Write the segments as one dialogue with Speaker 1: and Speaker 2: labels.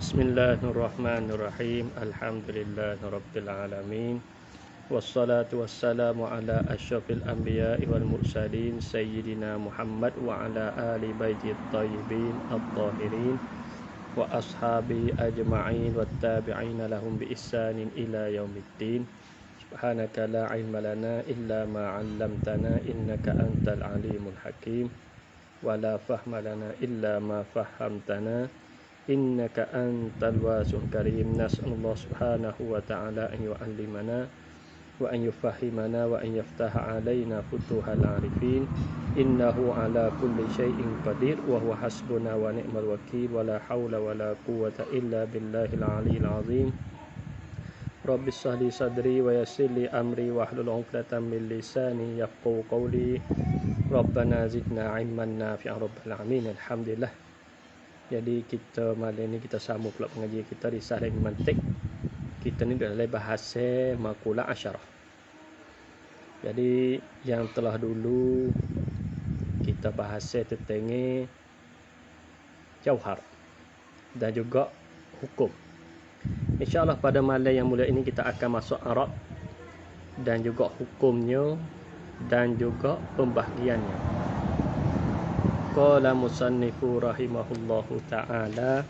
Speaker 1: Bismillahirrahmanirrahim. Alhamdulillahirabbil alamin. Wassalatu wassalamu ala asyrafil anbiya'i wal mursalin sayyidina Muhammad wa ala ali baitihi thayyibin at-tahirin wa ashabi ajma'in wat tabi'ina lahum bi ihsanin ila yaumiddin. Subhanaka la ilma lana illa ma 'allamtana innaka antal alimul hakim wa la fahma lana illa ma fahamtana innaka antal wasi'ul karim. Nas'alullah subhanahu wa ta'ala an yu'allimana wa an yufahimana wa an yaftaha alaina futuhal arifin innahu ala kulli syai'in qadir wa huwa hasbuna wa ni'mal wakil wa la hawla wa la quwwata illa billahil aliyyil azim. Rabbi shrah li sadri wa yassir li amri wa hlul 'uqdatam min lisani yafqahu qawli. Rabbana zidna 'ilman nafi'an rabbal alamin. Alhamdulillah. Jadi kita malam ni kita sambung pula pengajian kita di Risalah Ilmu Mantiq. Kita ni dalam bahasa Maqula Asyarah. Jadi yang telah dulu kita bahas tentang jauhar dan juga hukum. InsyaAllah pada malam yang mulia ini kita akan masuk arad dan juga hukumnya dan juga pembahagiannya. Qala musannifu rahimahullahu ta'ala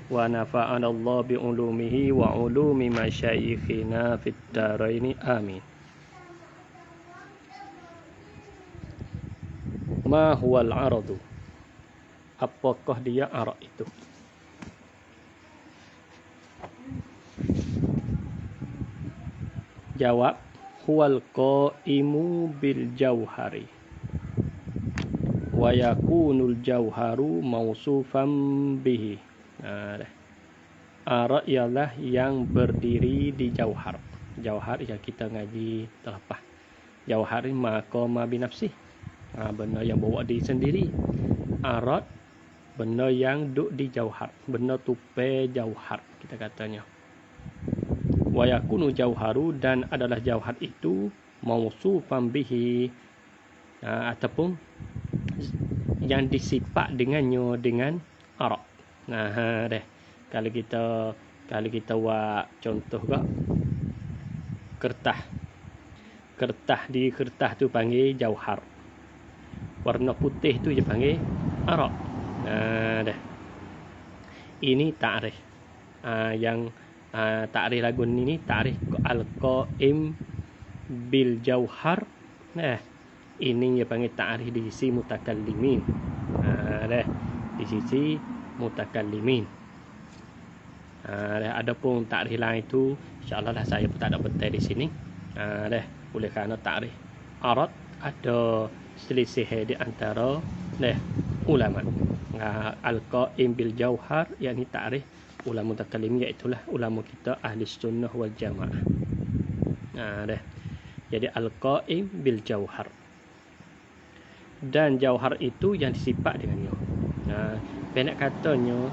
Speaker 1: wa nafa'ana Allah bi ulumihi wa ulumi masyayikhina fid daraini amin. Ma huwal aradu? Apakah dia arad itu? Jawab, huwal qaimu bil jauhari wa yakunul jauharu mausufan bihi. Arad ialah yang berdiri di jauhar. Jauhar yang kita ngaji terlepas. Jauhar ni maqama binafsi. Benda yang bawa diri sendiri. Arad benda yang duduk di jauhar. Benda tupai jauhar kita katanya. Wa yakunu jauharu, dan adalah jauhar itu mausufan bihi, ataupun yang disifat dengannya dengan arad. Deh. Kalau kita buat contoh ke kertas. Kertas tu panggil jauhar. Warna putih tu dia panggil arad. Deh. Ini ta'rif. Yang ta'rif lagu ni ta'rif al-qaim bil jauhar. Ini dia panggil ta'rif di sisi mutakallimin. Di sisi mutakallimin. Adapun ta'rif lain itu insya-Allah lah saya pun tak ada betul di sini. Oleh kerana ta'rif arad ada selisih di antara ulama. Al-qaim bil jauhar yakni ta'rif ulama mutakallimin, iaitu ulama kita ahli sunnah wal jamaah. Jadi al-qaim bil jauhar. Dan jauhar itu yang disifat dengannya. Pendek katanya,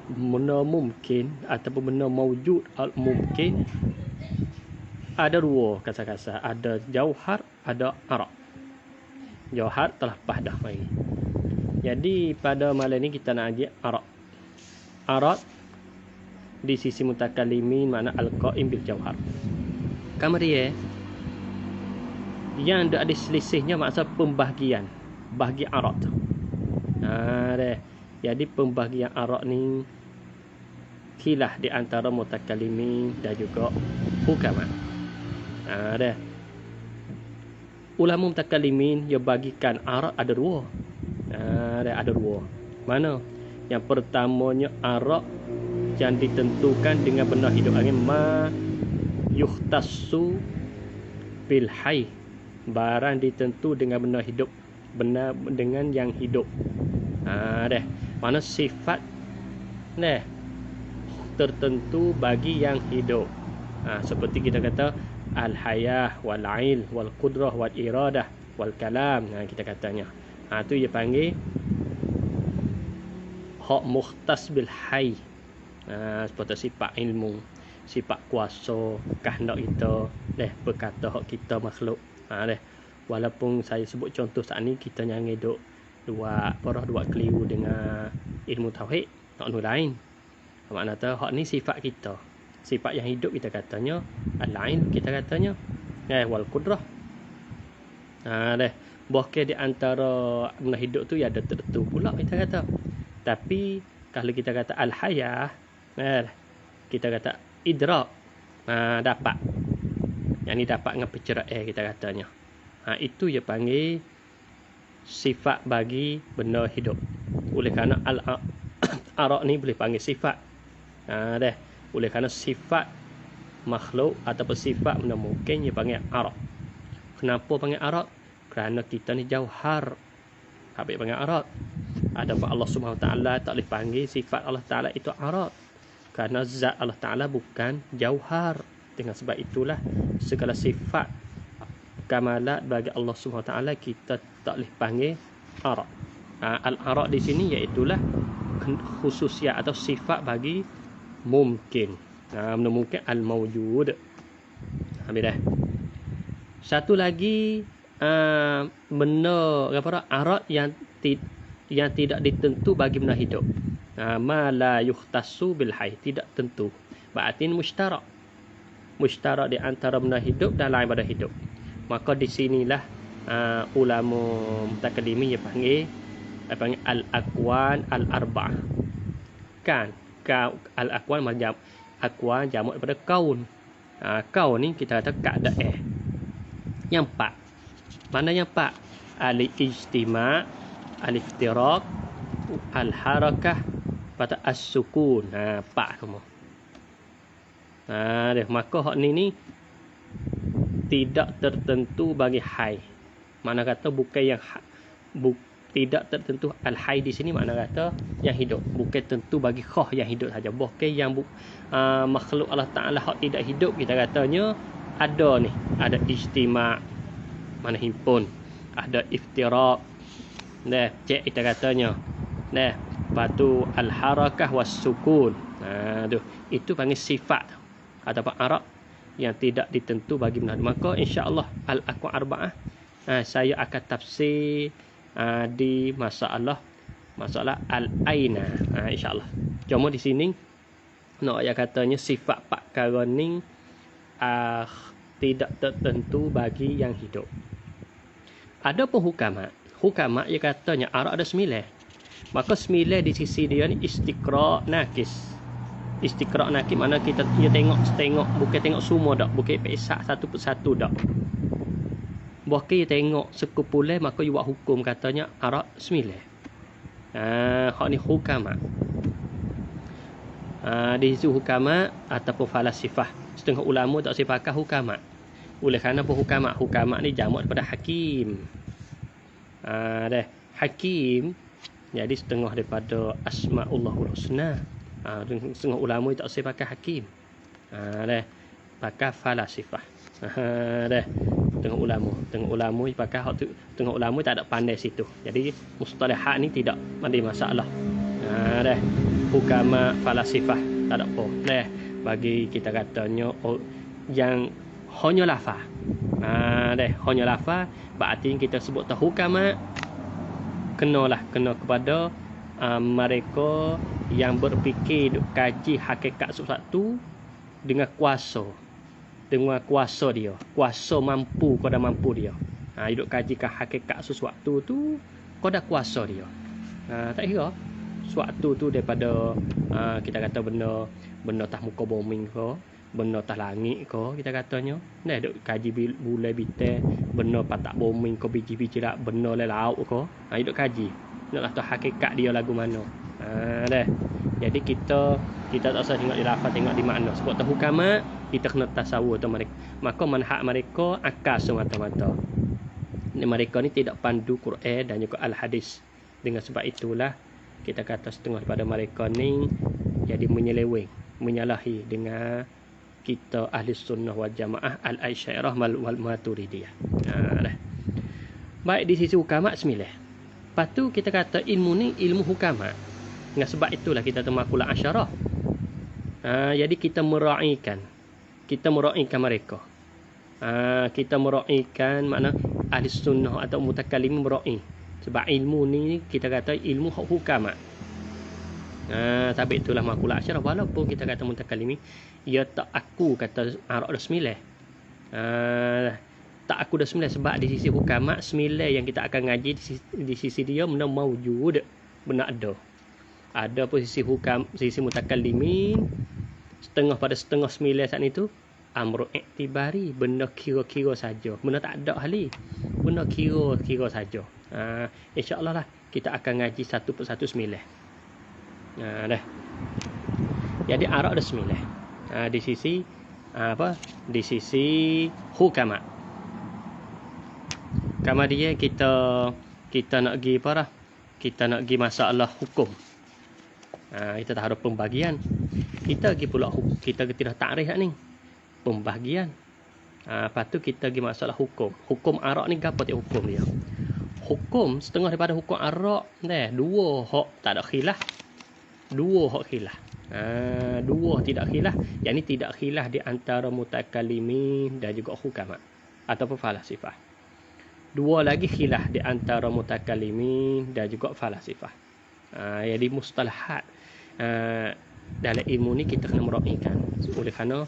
Speaker 1: benda mungkin ataupun benda mawjud mungkin ada dua kasar-kasar. Ada jauhar, ada arad. Jauhar telah dah mari. Jadi pada malam ni kita nak ajar arad. Arad di sisi mutakallimin makna al-qaim bil jauhar. Kamari yang ada selisihnya maksud pembahagian bahagi arad. Jadi pembahagian arad ni khilaf di antara mutakallimin dan juga hukama. Ulama mutakallimin dia bagikan arad ada dua. Ada dua. Mana? Yang pertamanya arad yang ditentukan dengan benda hidup. Ma yuhtassu bil hayy, barang ditentu dengan benda hidup, benda dengan yang hidup. Mana sifat tertentu bagi yang hidup. Seperti kita kata al-hayah wal ail wal qudrah wal iradah wal kalam. Kita katanya tu dia panggil hak mukhtas bil hayy. Seperti sifat ilmu, sifat kuasa, kehendak kita, berkata hak kita makhluk. Walaupun saya sebut contoh saat ni kita jangan duk dua keliru dengan ilmu tauhid. hak nu lain. Makna tu hak ni sifat kita. Sifat yang hidup kita katanya al-ain, kita katanya wal qudrah. Deh. Bahkan di antara benda hidup tu ya ada tertentu pula kita kata. Tapi kalau kita kata al-hayah, kita kata idrak, dapat. Yang ni dapat dengan pencerahan kita katanya. Itu dia panggil sifat bagi benda hidup. Oleh kerana al-arak ni boleh panggil sifat. Oleh kerana sifat makhluk ataupun sifat benda mungkin dia panggil arak. Kenapa panggil arak? Kerana kita ni jauhar. Habis panggil arak. Adapun Allah Subhanahu Wa Taala tak boleh panggil sifat Allah Taala itu arak. Kerana zat Allah Taala bukan jauhar. Dengan sebab itulah segala sifat kamalat bagi Allah Subhanahu Wa Taala kita tak boleh panggil arak. Al-arak di sini iaitulah khususiat atau sifat bagi mungkin. Mungkin al-mawjud. Habis dah. Satu lagi benda apa arak yang tidak ditentu bagi benda hidup. Ma la yukhtassu bil hayy, tidak tentu. Berarti mustarak. Mustarak di antara benda hidup dan lain pada hidup. Maka di sinilah ulama mutakallimin dia panggil al-aqwan al-arba'ah. Kan al-aqwan macam aqwan jamak daripada kaun. Kaun ni kita kata keadaan. Yang empat. Mana yang empat? Al-ijtima', al-iftiraq, al-harakah, pada as-sukun. Empat semua. Maka hak ni tidak tertentu bagi hai. Mana kata bukan yang tidak tertentu al-hai di sini makna kata yang hidup. Bukan tentu bagi khah yang hidup saja. Bukan yang makhluk Allah Ta'ala hak tidak hidup kita katanya ada ni. Ada ijtima', mana himpun. Ada iftiraq. Cek kita katanya. Patu al-harakah was sukun. Itu panggil sifat ataupun arak yang tidak ditentu bagi benda. Maka insya-Allah al-aqwa arba'ah saya akan tafsir di masalah al-aina insya-Allah. Cuma di sini nak ayat katanya sifat perkara ni tidak tertentu bagi yang hidup. Ada pun hukama ia katanya arak ada 9. Maka 9 di sisi dia ni istiqra' nakis. Istiqra' nakis mana kita tengok bukan tengok semua dak, bukan pesak satu persatu dak. Bukan dia tengok sekumpulan maka dia buat hukum katanya arak 9. Hak ni hukama. Di situ hukama ataupun falasifah. Setengah ulama tak sepakat hukama. Oleh kerana apa hukama ni jamak daripada hakim. Hakim jadi setengah daripada asma'ullahul husna. Setengah ulama tak sepakat hakim. Pakai falasifah. Tengok ulama pakai hak tu, tengok ulama tak ada pandai situ. Jadi mustalahat ni tidak ada masalah. Hukama falasifah tak ada apa. Bagi kita katanya yang hanya lafaz. Hanya lafaz berarti kita sebut tahu hukama kena kepada mereka yang berfikir kaji hakikat sesuatu dengan kuasa dia, kuasa mampu dia. Hidup kajikan hakikat sesuatu tu kau kuasa dia. Tak kira sesuatu tu daripada kita kata benda atas muka bumi ke, benda atas langit ke kita katanya. Duk kaji bulan bintang, benda patak bumi ke, biji-biji dak, benda laut ke. Hidup kaji. Naklah tahu hakikat dia lagu mana. Jadi kita tak usah tengok di lafaz, tengok di makna. Sebab tahu hukama kita kena tasawur tu mereka. Maka manhaj mereka akal semata-mata. Mereka ni tidak pandu Quran dan juga al-hadis. Dengan sebab itulah kita kata setengah daripada mereka ni jadi menyeleweng, menyalahi dengan kita ahli sunnah wal jamaah al-Asy'ariyah wal Maturidiyah. Baik di sisi hukama 9. Lepas tu kita kata ilmu ni ilmu hukama. Dengan sebab itulah kita termakulah asyarah. Jadi kita meraihkan mereka. Kita meraihkan makna ahli sunnah atau mutakallim meraih. Sebab ilmu ni kita kata ilmu hukama. Tapi itulah makul asyarah. Walaupun kita kata mutakallimin, ia tak aku kata arak dah sembilan. Tak aku dah sembilan sebab di sisi hukamat sembilan yang kita akan ngaji di sisi dia benda maujud, benda ada. Ada posisi hukam, sisi mutakallimin setengah pada setengah sembilan saat itu amru iktibari, benda kira-kira saja, benda tak ada ahli, benda kira-kira saja. InsyaAllah lah kita akan ngaji satu per satu sembilan. Dah. Jadi arak ada sembilan. Di sisi di sisi hukamat. Kemudian kita nak pergi apa dah? Kita nak pergi masalah hukum. Kita tak ada pembagian. Kita pergi pula kita tidak takrif ni. Pembagian. Lepas tu kita pergi masalah hukum. Hukum arak ni apa dia hukum dia? Hukum setengah daripada hukum arak dua hak tak ada khilaf. Dua hak khilaf. Dua tidak khilaf. Yang ni tidak khilaf di antara mutakallimin dan juga hukamat ataupun falasifah. Dua lagi khilaf di antara mutakallimin dan juga falasifah. Jadi mustalahat dalam ilmu ni kita kena meraihkan. Oleh kerana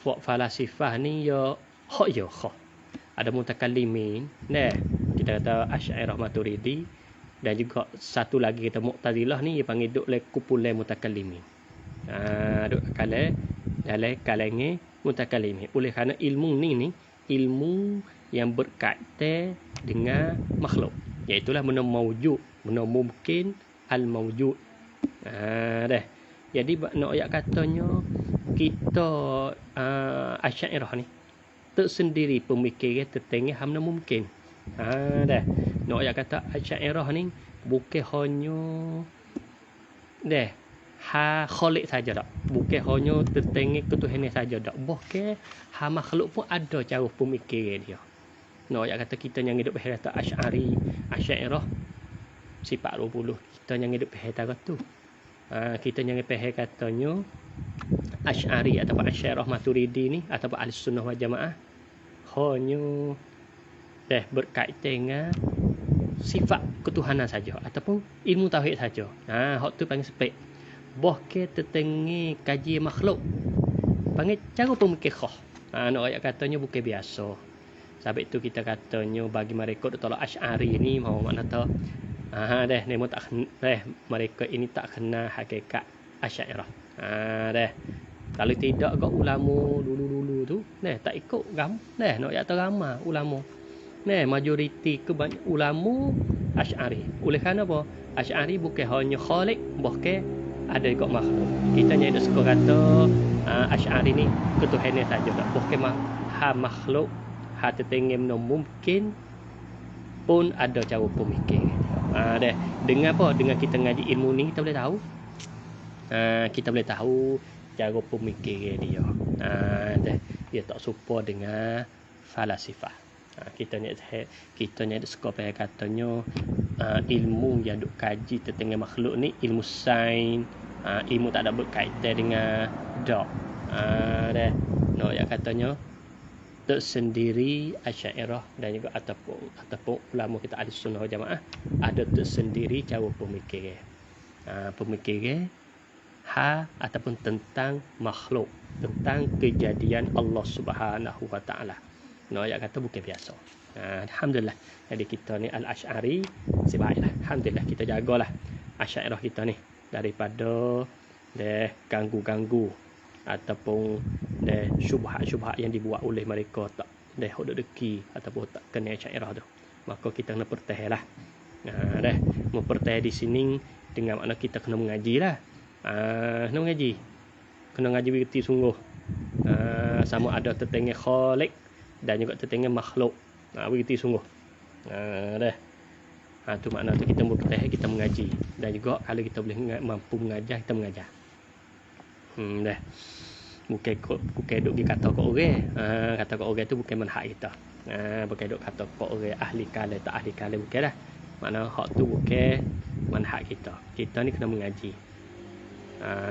Speaker 1: falasifah ni ya hak. Ada mutakallimin, kita kata Asy'ariyah Maturidi, dan juga satu lagi kita Mu'tazilah ni dia panggil duk le kumpulan mutakallimin. Duk dalam kalangan mutakallimin. Oleh kerana ilmu ni ilmu yang berkaitan dengan makhluk, iaitu benda maujud, benda mungkin al-maujud. Jadi nak ayat katanya kita Asy'ariyah ni tersendiri pemikiran tertengah hamna mungkin. Nak ayat kata Asy'ariyah ni bukan hanya khalik saja tak. Bukan hanya tertengah ketuhanan saja tak. Bukan makhluk pun ada cara pemikiran dia. Nak ayat kata kita yang hidup kata Asy'ariyah sifat 20. Kita yang hidup kata tu. Kita yang faham katanya Asy'ari ataupun Asy'ariyah Maturidi ni ataupun Ahlussunnah wal Jamaah hanya berkaitan dengan sifat ketuhanan saja ataupun ilmu tauhid saja. Hak tu panggil spek. Bahkan tertengah kaji makhluk panggil cara pemikir khah. Nak ayat katanya bukan biasa. Sebab itu kita katanya bagi mereka tolak Asy'ari ni mau makna tu mereka ini tak kenal hakikat Asy'ariyah. Kalau tidak kau ulama dulu-dulu tu tak ikut nak ayat ramai ulama. Majoriti kebanyakan ulama Asy'ari. Oleh kerana apa? Asy'ari bukan hanya khalik, bahkan ada ikut makhluk. Kita nyai dah suka kata Asy'ari ni ketuhanan saja tak. Bahkan makhluk tertengah mungkin pun ada cara pemikir. Dengan apa? Dengan kita ngaji ilmu ni kita boleh tahu. Kita boleh tahu cara pemikiran dia. Dia tak serupa dengan falasifah. Kita ni suka pakai katanya ilmu yang duk kaji tentang makhluk ni ilmu sains, ilmu tak ada berkaitan dengan dak. No yang katanya tersendiri Asy'ariyah dan juga ataupun ulama kita Ahlussunnah wal Jamaah ada tersendiri cara pemikiran. Pemikiran ataupun tentang makhluk, tentang kejadian Allah Subhanahu wa taala. No ayat kata bukan biasa. Alhamdulillah. Jadi kita ni al-Asy'ari sebaiklah. Alhamdulillah kita jagalah Asy'ariyah kita ni daripada ganggu-ganggu ataupun syubhat-syubhat yang dibuat oleh mereka tak hok deki ataupun tak kena Asy'ariyah tu. Maka kita kena pertahanlah. Mempertahan di sini dengan makna kita kena mengajilah. Kena mengaji. Kena ngaji bererti sungguh. Sama ada tertengah khalik dan juga tertengah makhluk. Bererti sungguh. Tu makna tu kita berpertahan, kita mengaji. Dan juga kalau kita boleh mampu mengajar, kita mengajar. Bukan duk kata kat orang. Kata kat orang tu bukan manhaj kita. Bukan duk kata kat orang ahli kalam tak ahli kalam, bukan dah. Makna hak tu bukan manhaj kita. Kita ni kena mengaji.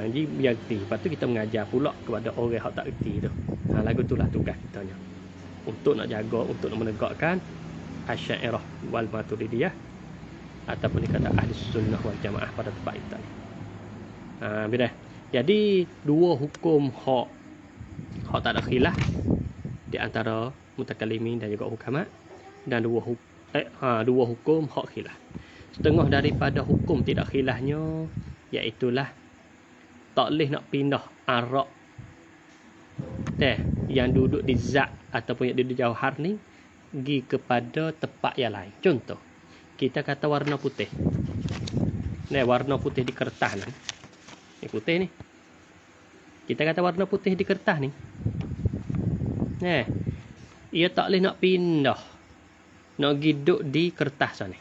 Speaker 1: Jadi biar kerti. Lepas tu kita mengajar pula kepada orang yang tak kerti tu. Lagu itulah tugas kita ni. Untuk nak jaga, untuk nak menegakkan Asy'ariyah wal Maturidiyah ataupun dikata Ahlussunnah wal Jamaah pada tempat kita ni. Bila. Jadi dua hukum hak tak ada khilaf di antara mutakallimin dan juga hukama, dan dua hukum hak khilaf. Setengah daripada hukum tidak khilafnya iaitulah tak boleh nak pindah arak yang duduk di zat ataupun yang duduk di jauhar ni pergi kepada tempat yang lain. Contoh, kita kata warna putih. Warna putih di kertas ni. Ni putih ni. Kita kata warna putih di kertas ni. Ia tak boleh nak pindah. Nak duduk di kertas ni.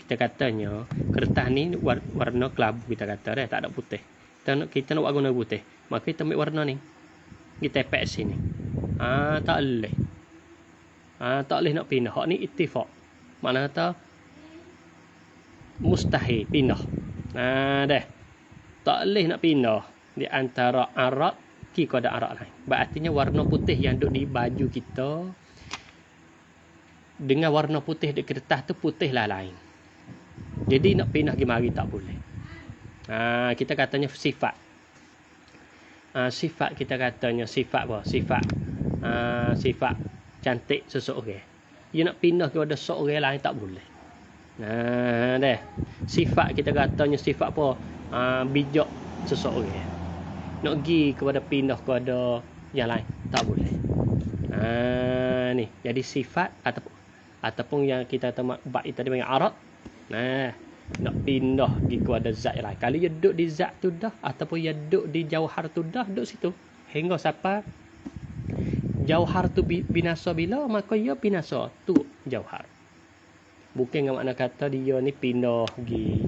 Speaker 1: Kita katanya kertas ni warna kelabu, kita kata tak ada putih. Kita nak buat guna putih. Maka kita ambil warna ni. Kita tepek sini. Tak boleh. Tak boleh nak pindah. Hak ni ittifaq. Makna kata mustahil pindah. Tak boleh nak pindah di antara arak kepada arak lain. Berartinya warna putih yang duduk di baju kita dengan warna putih di kertas tu putih lah lain. Jadi nak pindah pergi mari tak boleh. Kita katanya sifat. Sifat kita katanya sifat apa? Sifat cantik seseorang. Dia nak pindah kepada seorang lain tak boleh. Sifat kita katanya sifat apa? Bijak seseorang. Nak pergi kepada pindah kepada yang lain tak boleh. Ni jadi sifat ataupun yang kita bab itu tadi panggil arak. Nak pindah pergi kepada zat yang lain. Kalau dia duduk di zat tu dah ataupun dia duduk di jauhar tu dah, duduk situ hingga sampai jauhar tu binasa bila, maka dia binasa tu jauhar. Bukan dengan makna kata dia ni pindah pergi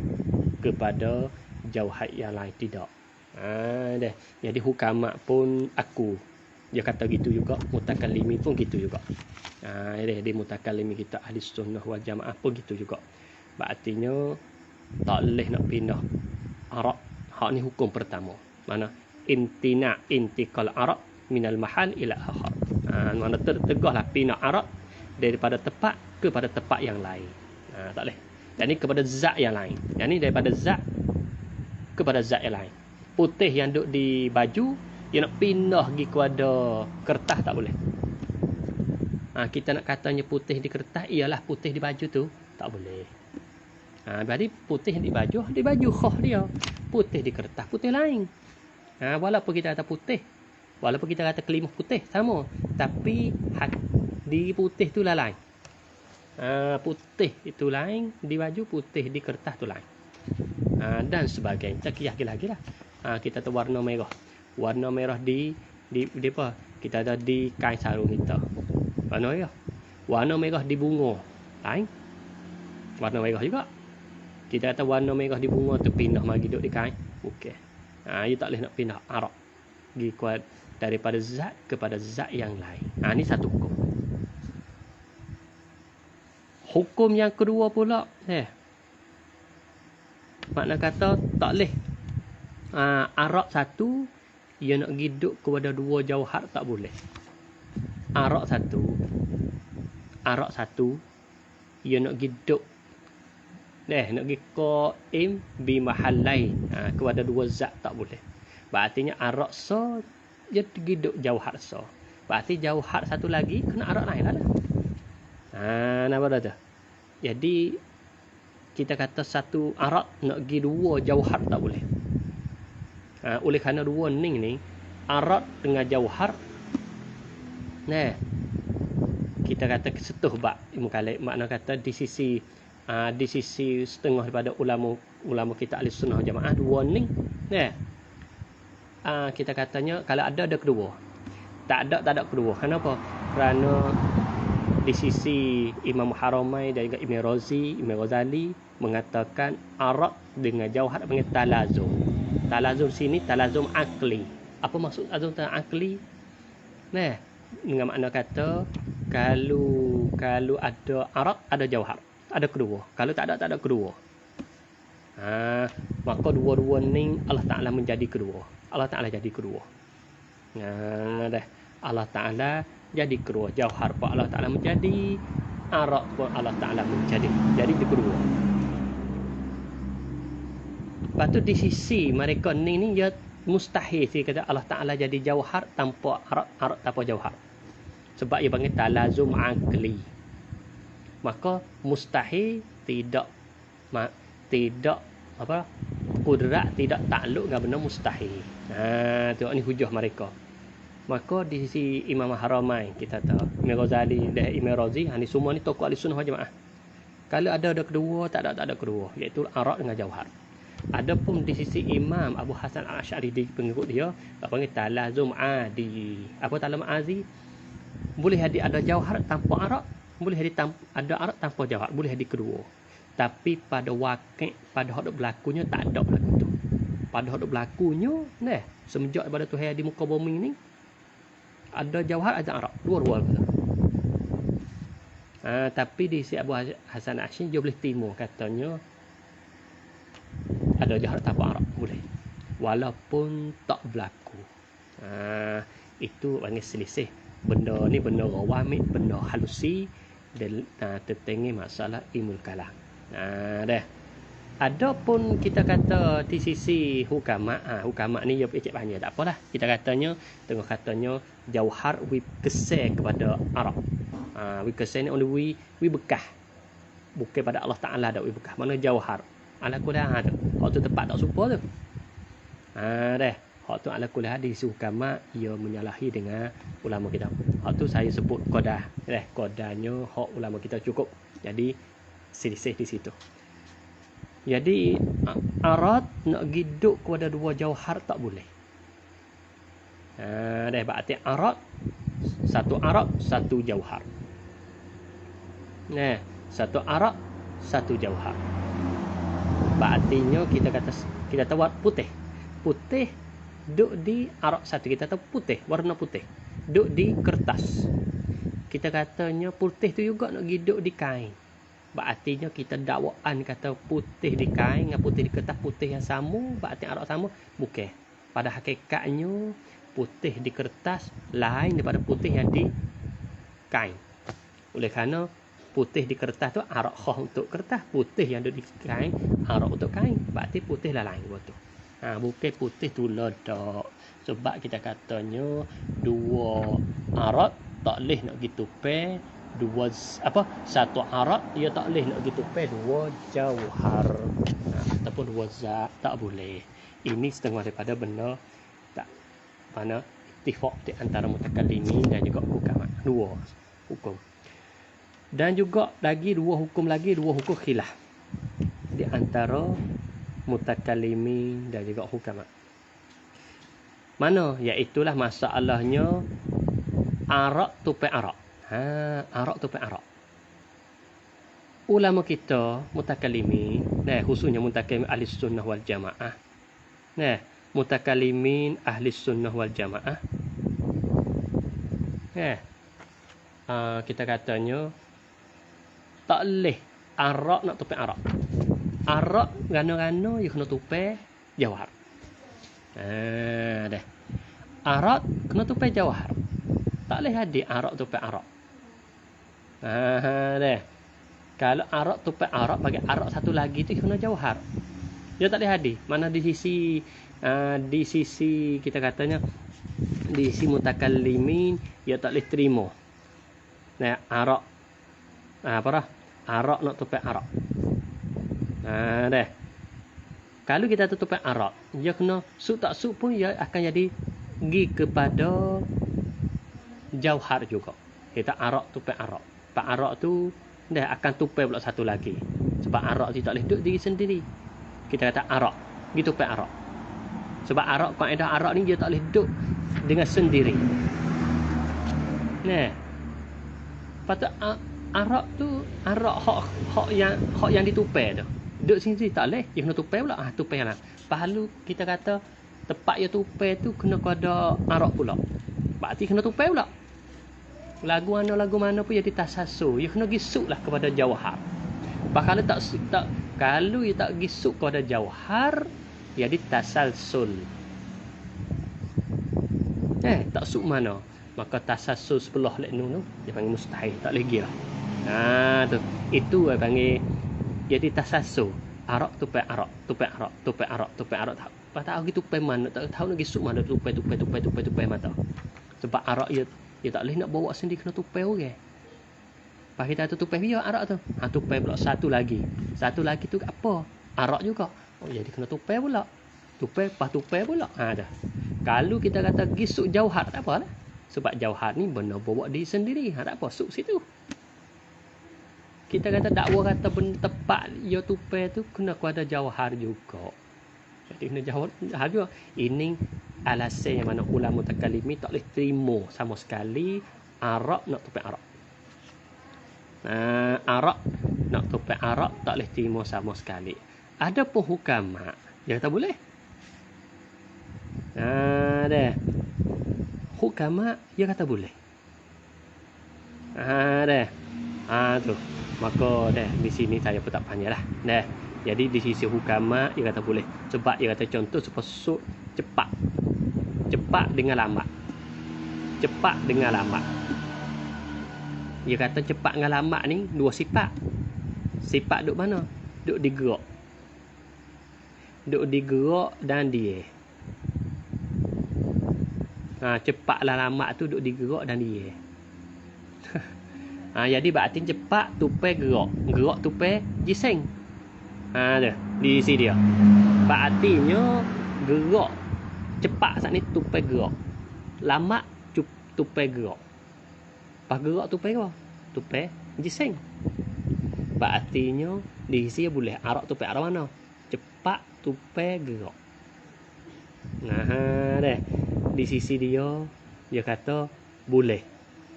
Speaker 1: kepada jauhar yang lain, tidak. Jadi hukama pun dia kata gitu juga, mutakallimi pun gitu juga. Di mutakallimi kita ahli sunnah wal jamaah pun gitu juga. Artinya tak boleh nak pindah arak. Hak ni hukum pertama. Mana intikal arak minal mahal ila akhar. Mana tertegahlah pindah arak daripada tempat kepada tempat yang lain. Tak boleh. Jadi kepada zat yang lain. Jadi daripada zat kepada zat yang lain. Putih yang duduk di baju, dia nak pindah pergi kepada kertas tak boleh. Kita nak katanya putih di kertas ialah putih di baju tu, tak boleh. Berarti putih di baju khah dia. Putih di kertas, putih lain. Walaupun kita kata putih, walaupun kita kata kelimah putih, sama. Tapi di putih tu lah lain. Putih itu lain, di baju putih di kertas tu lain. Dan sebagainya. Kita kiyah lagi lah. Kita tahu warna merah. Warna merah di apa? Kita ada di kain sarung kita. Warna merah. Warna merah di bunga. Lain. Warna merah juga. Kita kata warna merah di bunga tu pindah mari duduk di kain. Okey. Dia tak boleh nak pindah arak. Pergi daripada zat kepada zat yang lain. Ni satu hukum. Hukum yang kedua pula, makna kata tak boleh arak satu ia nak pergi duduk kepada dua jauhar tak boleh. Arak satu ia nak pergi duduk nak pergi qaim bi mahallai kepada dua zat tak boleh. Berartinya arak so dia pergi duduk jauhar so. Berarti jauhar satu lagi kena arak lain lah. Nampak dah tu. Jadi kita kata satu arak nak pergi dua jauhar tak boleh. Oleh kerana dua ni arak dengan jauhar kita kata setuh bab makna kata di sisi setengah daripada ulama kita ahli sunnah jamaah dua ni kita katanya kalau ada kedua, tak ada kedua. Kenapa? Kerana di sisi Imam Haramain dan juga Imam Ghazali mengatakan arak dengan jauhar panggil talazum. Talazum sini talazum akli. Apa maksud talazum akli? Dengan makna kata kalau ada arak ada jauhar, ada kedua. Kalau tak ada kedua. Maka dua-dua ni Allah Ta'ala menjadi kedua. Allah Ta'ala jadi kedua. Allah Ta'ala jadi kedua. Jauhar pun Allah Ta'ala menjadi, arak pun Allah Ta'ala menjadi. Jadi dia kedua.
Speaker 2: Lepas tu di sisi mereka ni dia mustahil sih kata Allah Ta'ala jadi jauhar tanpa arak tanpa jauhar. Sebab ia panggil talazum akli. Maka mustahil tidak apa kudrat tidak takluk dengan benda mustahil. Tengok ni hujah mereka. Maka di sisi Imam Haramain kita tahu Imam Ghazali dan Imam Razi, ni semua ni tokoh ahli sunnah wal jamaah. Kalau ada kedua, tak ada kedua, iaitu arak dengan jauhar. Adapun di sisi Imam Abu Hasan Al-Asy'ari di pengikut dia, panggil talazum adi. Apa talazum azi? Boleh ada jauhar tanpa arak, boleh ada arak tanpa jauhar, boleh ada kedua. Tapi pada wakil, pada hak berlakunya tak ada berlaku tu. Pada hak berlakunya, semenjak daripada Tuhan di muka bumi ni, ada jauhar, ada arak, dua-dua. Tapi di sisi Abu Hasan Al-Asy'ari dia boleh timur, katanya ada jauhar tanpa arak, boleh. Walaupun tak berlaku. Itu panggil selisih. Benda ni benda rawamid, benda halusi, dan tertengi masalah ilmu kalam. Dah. Adapun kita kata di sisi hukama, hukama ni dia pecik banyak, tak apalah. Kita katanya jauhar we kesal kepada arak. We kesal ni only we bekah. Bukan pada Allah Ta'ala dak we bekah. Mana jauhar. Ala kuliah tu. Hak tu tepat tak serupa tu. Dah. Hak tu ala kuliah di sisi hukama ia menyalahi dengan ulama kita. Hak tu saya sebut qadah. Qadahnya hak ulama kita cukup. Jadi selisih di situ. Jadi arat nak giduk kepada dua jauhar tak boleh. Dah berarti arat satu arak satu jauhar. Satu arak satu jauhar. Berartinya kita tahu putih. Putih duk di arak satu, kita tahu putih, warna putih. Duk di kertas. Kita katanya putih tu juga nak giduk di kain. Berartinya kita dakwaan kata putih di kain dengan putih di kertas putih yang sama, berarti arak sama. Bukan. Pada hakikatnya putih di kertas lain daripada putih yang di kain. Oleh kerana putih di kertas tu arak khas untuk kertas, putih yang ada di kain arak untuk kain. Berarti putih lah lain betul. Bukan putih tu ledak. Sebab kita katanya dua arak tak boleh nak gitu pe. Satu arak dia tak boleh nak gitu pe dua jauhar. Ataupun dua zat tak boleh. Ini setengah daripada benda tak mana ittifaq di antara mutakallimin dan juga hukama. Dua hukum. Dan juga dua hukum khilaf di antara mutakallimin dan juga hukama. Mana? Iaitulah masalahnya arak tupai arak. Arak tupai arak. Ulama kita mutakallimin, khususnya mutakallimin ahli sunnah wal jamaah. Mutakallimin ahli sunnah wal jamaah. Kita katanya tak leh arak nak tupai arak. Arak gano-gano you kena tupai jauhar. Dah. Arak kena tupai jauhar. Tak leh hadir arak tupai arak. Dah. Kalau arak tupai arak bagi arak satu lagi tu kena jauhar. Dia tak boleh hadir. Mana di sisi kita katanya di sisi mutakallimin dia tak boleh terima. Arak arak nak tupai arak. Dah. Kalau kita tupai arak, dia kena suk tak suk pun dia akan jadi pergi kepada jauhar juga. Kita arak tupai arak. Pak arak tu dah akan tupai pula satu lagi. Sebab arak tu tak boleh duduk diri sendiri. Kita kata arak, gitu tupai arak. Sebab arak, kaedah arak ni dia tak boleh duduk dengan sendiri. Patut arak tu arak hak yang ditupai tu. Duduk sendiri tak boleh, dia kena tupai pula. Tupai lah. Pahalu kita kata tempat dia tupai tu kena kada arak pula. Berarti kena tupai pula. Lagu mana pun dia ditasasu, dia kena gisuklah kepada jauhar. Kalau kalau dia tak gisuk kepada jauhar, dia ditasalsul. Tak suk mana? Maka tasasul sebelah leknu tu dia panggil mustahil, tak lagi lah. Tu. Itu dia panggil jadi tasasu. Arak tupai arak, tupai arak, tupai arak, tupai arak. Tak tahu gitu tupai mana, tak tahu lagi suk mana tupai mata. Sebab arak ia tak boleh nak bawa sendiri, kena tupai orang. Pas kita tu tupai dia arak tu. Tupai pula satu lagi. Satu lagi tu apa? Arak juga. Oh jadi kena tupai pula. Tupai pas tupai pula. Dah. Kalau kita kata pergi suk jauhar tak apalah. Sebab jauhar ni benar bawa diri sendiri. Tak apa suk situ. Kita kata dakwa kata benda tepat ya tupai tu kena kuada jauhar juga. Jadi kena jauhar juga. Ini alasan yang mana ulama mutakallimin tak boleh terima sama sekali arak nak tupai arak. Arak nak tupai arak tak boleh terima sama sekali. Ada pun hukama dia kata boleh. Dah. Hukama dia kata boleh. Dah. Tu. Maka dah di sini saya pun tak panjanglah. Dah. Jadi di sisi hukama dia kata boleh. Sebab dia kata contoh supaya cepat. Cepat dengan lambat. Cepat dengan lambat. Dia kata cepat dengan lambat ni dua sifat. Sifat duk mana? Duk digerak. Duk digerak dan dia. Cepatlah lambat tu duk digerak dan dia. Jadi berarti cepat tupai gerak. Gerak tupai jiseng. Dah. Di sini dia. Berartinya gerak cepat saat ni tupai gerak. Lambat tupai gerak. Pas gerak tupai apa? Tupai jiseng. Berartinya di sini boleh arak tupai arah mana? Cepat tupai gerak. Dah. Di sisi dia kata boleh.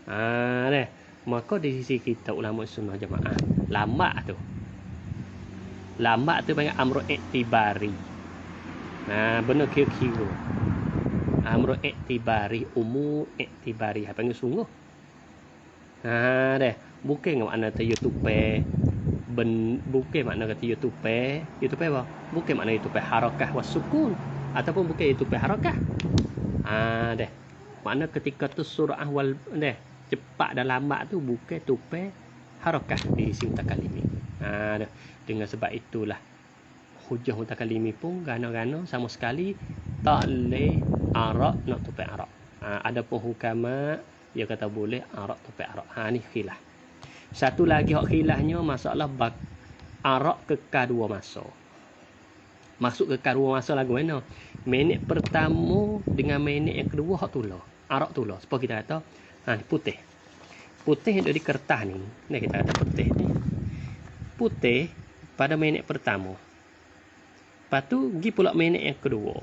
Speaker 2: Dah. Maka di sisi kita ulama sunnah jamaah lambat tu panggil amru iktibari. Benar kira-kira amru iktibari, umur iktibari panggil sungguh. Dah. Bukan makna tu tupai bukan makna kata tupai apa? Bukan makna tupai harakah wasukun ataupun bukan tupai harakah. Dah. Makna ketika tu surah wal dah cepat dan lambat tu bukan tupai harakah di sisi mutakallimin. Dengan sebab itulah hujah mutakallimin pun gana-gana sama sekali tak boleh arak nak tupai arak. Ada pun hukama dia kata boleh arak tupai arak. Ni khilaf. Satu lagi hak khilafnya masalah arak kekal 2 masa. Masuk kekal 2 masa lagu mana? Minit pertama dengan minit yang kedua hak tulah. Arak tulah. Sebab kita kata putih. Putih yang ada di kertas ni. Ni kita kata putih ni. Putih pada minit pertama. Lepas tu pergi pula minit yang kedua.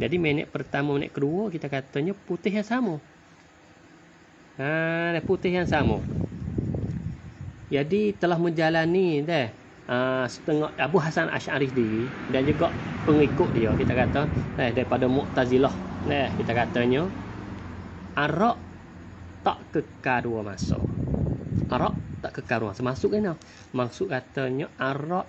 Speaker 2: Jadi minit pertama, minit kedua kita katanya putih yang sama. Putih yang sama. Jadi telah menjalani dah setengah Abu Hasan Asy'ari sendiri dan juga pengikut dia kita kata daripada Mu'tazilah. Kita katanya arak tak kekal 2 masa. Arak tak kekal 2 masa. Maksud kena? Maksud katanya arak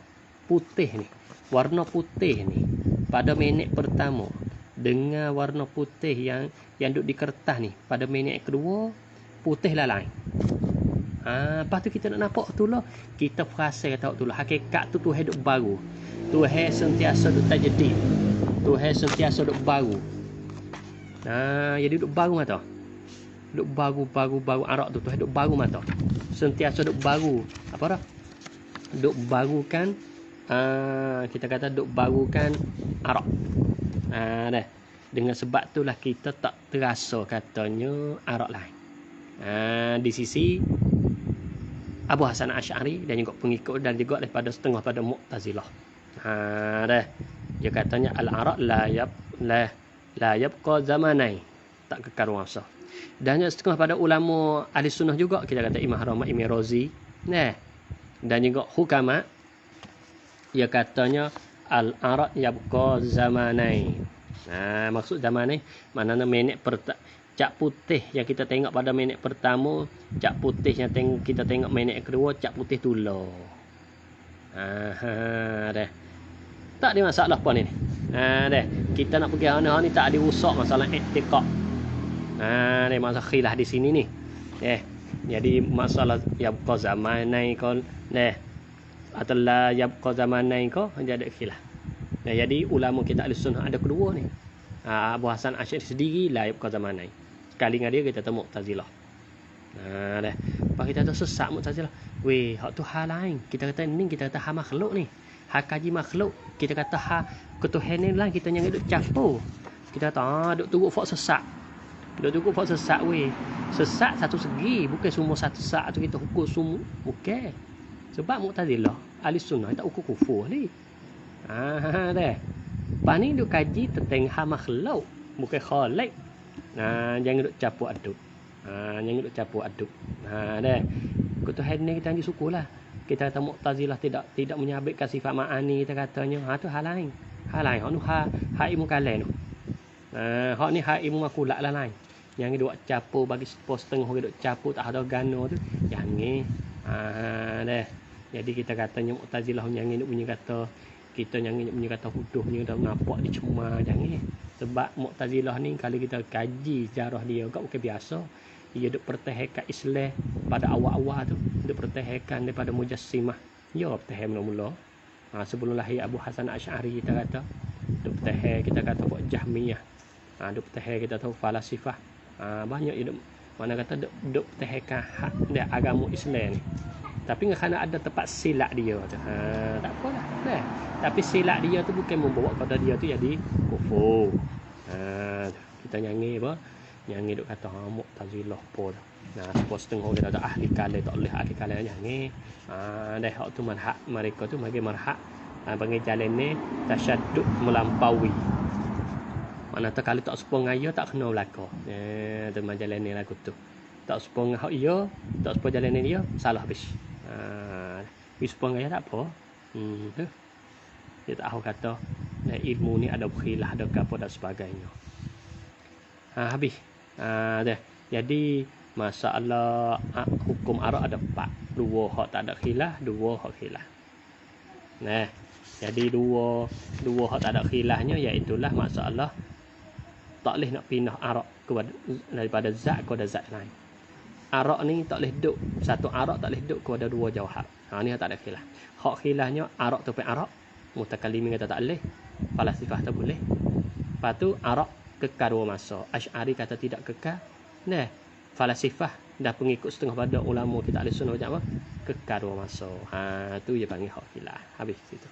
Speaker 2: putih ni. Warna putih ni pada minit pertama dengan warna putih yang duduk di kertas ni pada minit kedua putih lah lain. Lepas tu kita nak nampak tu lah. Kita perasa kata tu lah. Hakikat tu Tuhan duk baru. Tuhan sentiasa duk tajdid. Tuhan sentiasa duk baru. Jadi duk baru mata. Duk baru arak tu Tuhan duk baru mata. Sentiasa duk baru. Apa dah? Duk barukan kita kata duk barukan arak. Dah. Dengan sebab itulah kita tak terasa katanya arak lain. Di sisi Abu Hasan Asy'ari dan juga pengikut dan juga daripada setengah pada Mu'tazilah. Dah. Dia katanya al-arak la yabqa zamanai. Tak kekal masa. Dan setengah pada ulama ahli sunnah juga kita kata Imam Rahmat Imam Razi. Dan juga hukama dia katanya al-arak yabqa zamanai. Maksud zaman ni maknanya minit cap putih yang kita tengok pada minit pertama, cap putih yang kita tengok minit kedua, cap putih tular. Dah. Tak ada masalah apa ni. Dah. Kita nak pergi hana ni tak ada usak masalah i'tiqad. Ni masalah khilaf di sini ni. Jadi masalah ya zaman ni kon atau la yabqa zamanain ko jadi khilaf. Nah, jadi ulama kita ahli sunnah ada kedua ni. Abu Hasan Asy'ari sendiri la yabqa zamanain. Sekali dengan dia kita tahu Mu'tazilah. Dah. Lepas kita tu sesat Mu'tazilah. Weh, hak tu hal lain. Kita kata ni, kita kata hal makhluk ni. Hak kaji makhluk. Kita kata hak ketuhanan ni lah, kita yang duk campur. Kita kata duk turut fak sesat. Duk turut fak sesat weh. Sesat satu segi, bukan semua satu sesat tu kita hukum semua. Bukan. Sebab Mu'tazilah ahli sunnah tak hukum kufur ni. Dah. Lepas ni duk kaji tentang hal makhluk, bukan khalik. Jangan duk campur aduk. Jangan duk campur aduk. Dah. Ketuhanan ni kita anggap syukurlah. Kita kata Mu'tazilah tidak menyabitkan sifat ma'ani, kita katanya tu hal lain. Hal lain. Hak ni hak ilmu kalam tu. Hak ni hak ilmu makulat lah lain. Yang duk campur bagi setengah orang duk campur tak ada gano tu. Jangan. Dah. Jadi kita katanya Mu'tazilah jangan duk punya kata kita jangan punya kata huduhnya dah nampak dicemar, jangan. Sebab Mu'tazilah ni kalau kita kaji sejarah dia agak bukan biasa. Dia duk pertahankan Islam pada awal-awal tu, duk pertahankan daripada Mujassimah. Ya, pertahan mula-mula. Sebelum lahir Abu Hasan Asy'ari kita kata, duk pertahan kita kata buat Jahmiyah. Duk pertahan kita tahu falasifah. Banyak dia duk mana kata duk pertahankan hak dia agama Islam ni. Tapi kerana ada tempat silap dia tu. Tak apalah. Dah. Tapi silap dia tu bukan membawa kepada dia tu jadi kufur. Kita nyanyi apa? Nyanyi duk kata Mu'tazilah apa tu. Sebab setengah orang ada ahli kalam tak boleh ahli kalam nyanyi. Dah hak tu marhak mereka tu bagi marhak bagi jalan ni tasyaddud melampaui. Mana tu kalau tak sepo ngaya tak kena belaka. Tu jalan ni lagu tu. Tak sepo ngah ia, tak sepo jalan ni dia salah habis. Sepo ngaya tak apa. Tu. Dia tak tahu kata ilmu ni ada khilaf ada apa dan sebagainya. Habis. Dah. Jadi masalah hukum arak ada 4. 2 hak tak ada khilaf, 2 hak khilaf. Nah, jadi dua hak tak ada khilafnya iaitu masalah tak boleh nak pindah arak daripada zat kepada zat lain. Arak ni tak boleh duduk satu arak tak boleh duduk kepada 2 jauhar. Ni tak ada khilaf. Hak khilafnya arak tu pe arak, mutakallimin kata tak boleh, falasifah tak boleh. Lepas tu arak kekal 2 masa. Asy'ari kata tidak kekal. Nah, falasifah dah pengikut setengah pada ulama kita ahli sunnah macam apa? Kekal 2 masa. Tu dia panggil hak khilaf. Habis situ.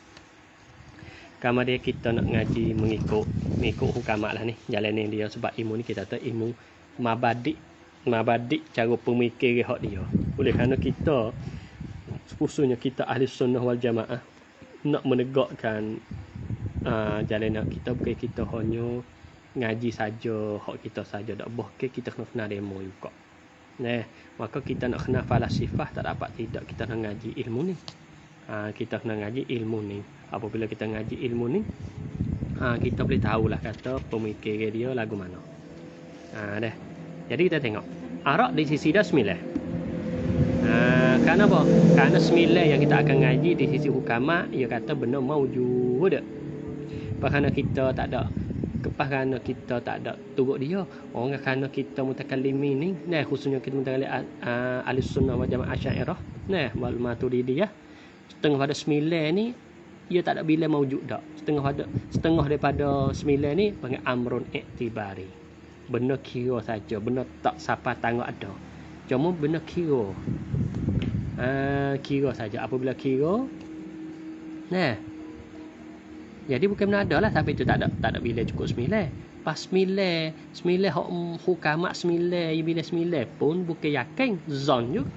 Speaker 2: Kamar dia kita nak ngaji mengikut hukamat lah ni. Jalan ni dia sebab ilmu ni kita tahu ilmu mabadik cara pemikir hak dia. Oleh kerana kita khususnya kita ahli sunnah wal jamaah nak menegakkan jalan kita bukan kita hanya ngaji saja hak kita saja dak boh kita kena demo juga. Nah, maka kita nak kena falasifah tak dapat tidak kita nak ngaji ilmu ni. Kita kena ngaji ilmu ni. Apabila kita ngaji ilmu ni, kita boleh tahulah kata pemikir dia lagu mana. Dah. Jadi kita tengok. Arak di sisi dah 9. Kerana apa? Kerana 9 yang kita akan ngaji di sisi hukamat, ia kata benda maujud. Kerana kita tak ada kerana kita tak ada turut dia. Orang kerana kita mutakallimin ni, nah khususnya kita mutakallim ahli sunnah wal jamaah Asy'ariyah, nah wal Maturidiyah, setengah pada 9 ni ia tak ada bila maujud dak. Setengah daripada 9 ni panggil amrun i'tibari. Benda kira saja, benda tak siapa tangguh ada. Cuma benda kira. Kira saja. Apabila kira, nah. Jadi bukan benda ada lah, tapi itu tak ada bila cukup 9. Pas 9 hak hukamat 9 bila 9 pun bukan yakin zon juga.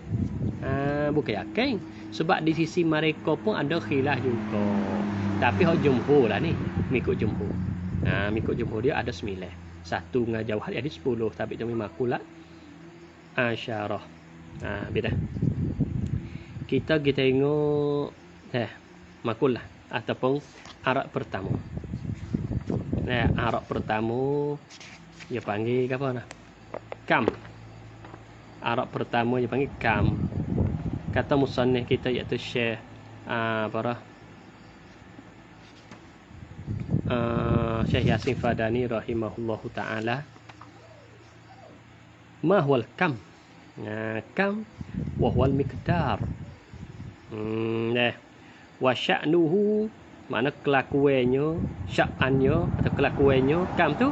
Speaker 2: Bukan yakin sebab di sisi mereka pun ada khilaf juga. Tapi hak jumhur lah ni, mengikut jumhur. Mengikut jumhur dia ada 9. Satu dengan jauhar ada 10, tapi cuma makulat asyarah. Beda. Kita tengok makulah ataupun arak pertama. Arak pertama dia panggil apa nah? Kam. Arak pertama dia panggil kam. Kata musannif kita iaitu Syekh Syekh Yasin Fadani rahimahullahu taala. Ma huwal kam? Kam wa huwal miqdar. Wa sya'nuhu, makna kelakuannya, sya'annya atau kelakuannya kam tu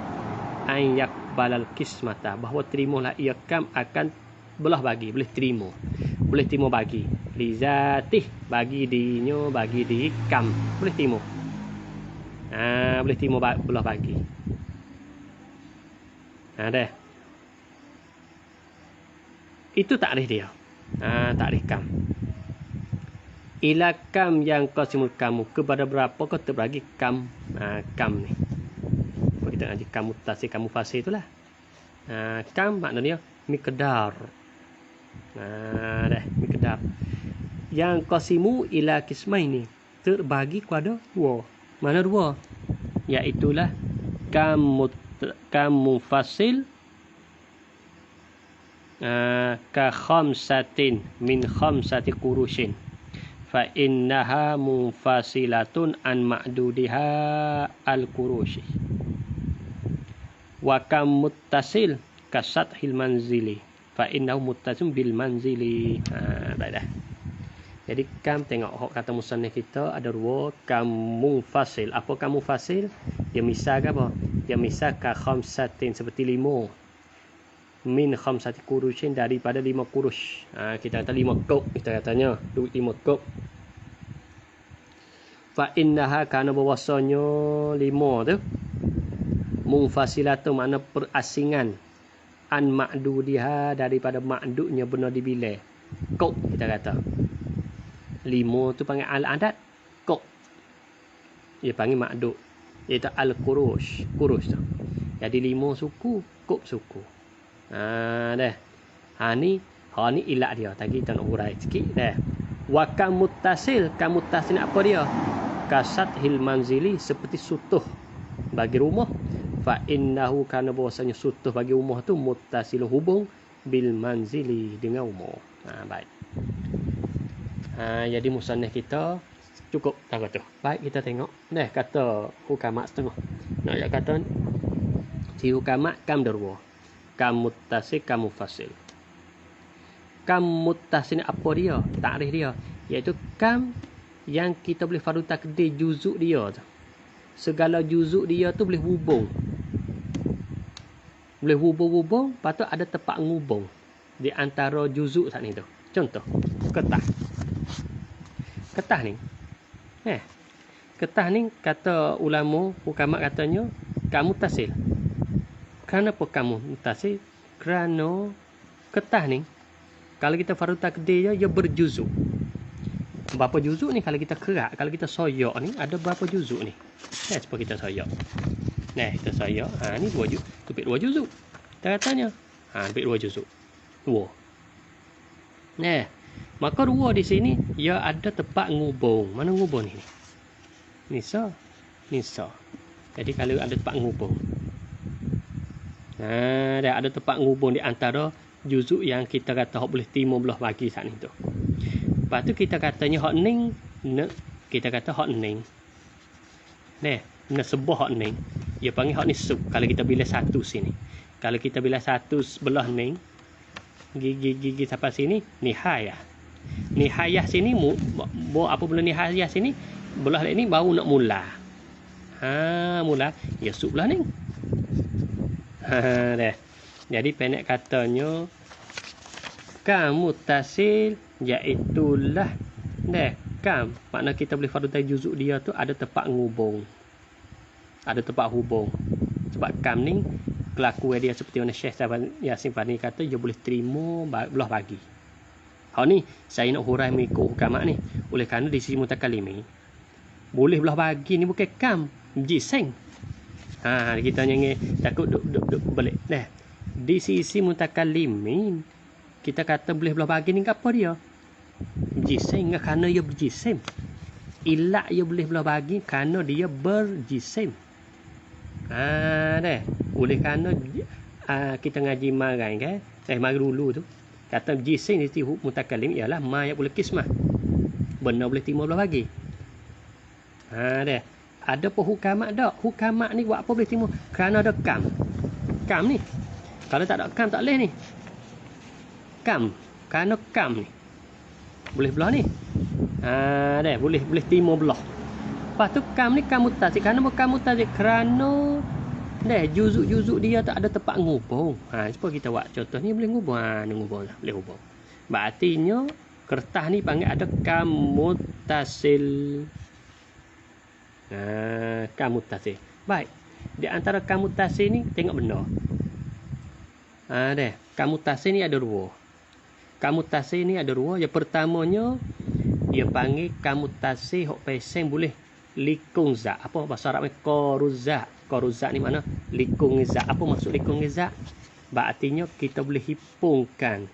Speaker 2: an yakbalal qismata, bahawa terimalah ia kam akan belah bagi, boleh terima bagi li zatih, bagi dirinya, bagi diri kam boleh terima. Boleh terima belah bagi. Dah. Itu takrif dia. Takrif kam. Ila kam yang qasimul kamu, kepada berapa kau terbagi kam. Kam ni. Kalau kita ngaji kam muttasil, kam mufasil itulah. Kam maknanya miqdar. Dah, miqdar. Yang qasimu ila qismaini, terbagi kepada dua. Mana dua? Iaitulah kam mufasil ka khamsatin min khamsati qurushin fa innaha munfasilatun an ma'dudiha al-qurushi. Wa kam muttasil ka sathil manzili fa innahu muttasim bil manzili. Baiklah. Jadi kam, tengok kata musannif kita ada dua. Kam munfasil. Apa kam munfasil? Dia misal ke apa? Dia misal ka khamsatin, seperti 5. Min khamsati kurushin, daripada 5 kurus. Kita kata 5 kop, kita katanya 5 kop. Fa innaha, kerana bahawasanya 5 tu munfasilatu, makna perasingan, an ma'dudiha, daripada ma'dudnya benar dibilai. Kop kita kata 5 tu panggil al-adat, kop dia panggil ma'dud, iaitu al-kurush, kurus tu. Jadi 5 suku, kop suku. Dah. Ni ilat dia. Tadi kita nak urai sikit dah. Wa kam muttasil apa dia? Kasat hil manzili, seperti sutuh bagi rumah. Fa innahu, kana bahwasanya sutuh bagi rumah tu muttasilun, hubung bil manzili, dengan rumah. Baik. Jadi musannaf kita cukup tahu tu. Baik, kita tengok. Dah kata hukamat setengah. Nak kata si hukamat kam darwa. Kam muttasil, kam mufasil. Kam muttasil ni apa dia? Takrif dia iaitu kam yang kita boleh fardu takdir juzuk dia tu. Segala juzuk dia tu boleh hubung. Boleh hubung-hubung, patut ada tempat ngubung di antara juzuk saat ni tu. Contoh, ketah. Ketah ni. Ketah ni kata ulama hukamat katanya kam muttasil. Kenapa kamu mutasil? Kerana ketah ni, kalau kita fardu takdir dia berjuzuk. Berapa juzuk ni kalau kita kerak, kalau kita soyak ni, ada berapa juzuk ni? Seperti kita soyak. Kita soyak. Ni 2 juzuk. Tepik 2 juzuk. Kita katanya. Tepik 2 juzuk. 2. Maka 2 di sini, ia ada tempat ngubung. Mana ngubung ni? Nisa. Jadi kalau ada tempat ngubung. Dah ada tempat ngubung di antara juzuk yang kita kata hak boleh terima belah bagi saat ni tu. Lepas tu kita katanya hak ning, kita kata hak ning. Sebuah hak ning. Dia panggil hak nisub. Kalau kita bila satu sini. Kalau kita bila satu belah ning, gigi sampai sini, nihayah. Nihayah sini, apabila nihayah sini, belah ni baru nak mula. Mula, ya sub belah ning. Dah. Jadi pendek katanya kam muttasil, iaitulah kam, makna kita boleh fardu takdir juzuk dia tu ada tempat ngubung, ada tempat hubung. Sebab kam ni kelakuan dia seperti mana Syekh Yasin Fani kata, dia boleh terima belah bagi. Ni saya nak hurai mengikut hukamat ni. Oleh kerana di sisi mutakalimi boleh belah bagi ni bukan kam, jiseng. Kita nyanyi takut duk balik. Di sisi mutakallimin kita kata boleh belah bagi ni apa dia? Jisim, kerana dia berjisim. Ilat dia boleh belah bagi kerana dia berjisim. Oleh kerana kita ngaji marai kan? Mari dulu tu. Kata jisim di sisi mutakallim ialah ma yang boleh kismah. Benar boleh terima belah bagi. Ada pun hukamat tak? Hukamat ni buat apa boleh terima? Kerana ada kam. Kam ni. Kalau tak ada kam tak boleh ni. Kam. Kerana kam ni. Boleh belah ni. Boleh timur belah. Lepas tu kam ni kam mutasil. Kenapa kam mutasil? Kerana juzuk-juzuk dia tak ada tempat ngubung. Supaya kita buat contoh ni boleh ngubung. Ni ngubung lah. Boleh ngubung. Berartinya kertas ni panggil ada kam mutasil. Kam mutasil. Baik. Di antara kam mutasil ni tengok benda. Kam mutasil ni ada dua. Kam mutasil ni ada dua. Yang pertamanya dia panggil kam mutasil hok peseng boleh likung zat. Apa bahasa Arab ni? Koruzat. Koruzat ni mana? Likung zat. Apa maksud likung zat? Berartinya kita boleh hipungkan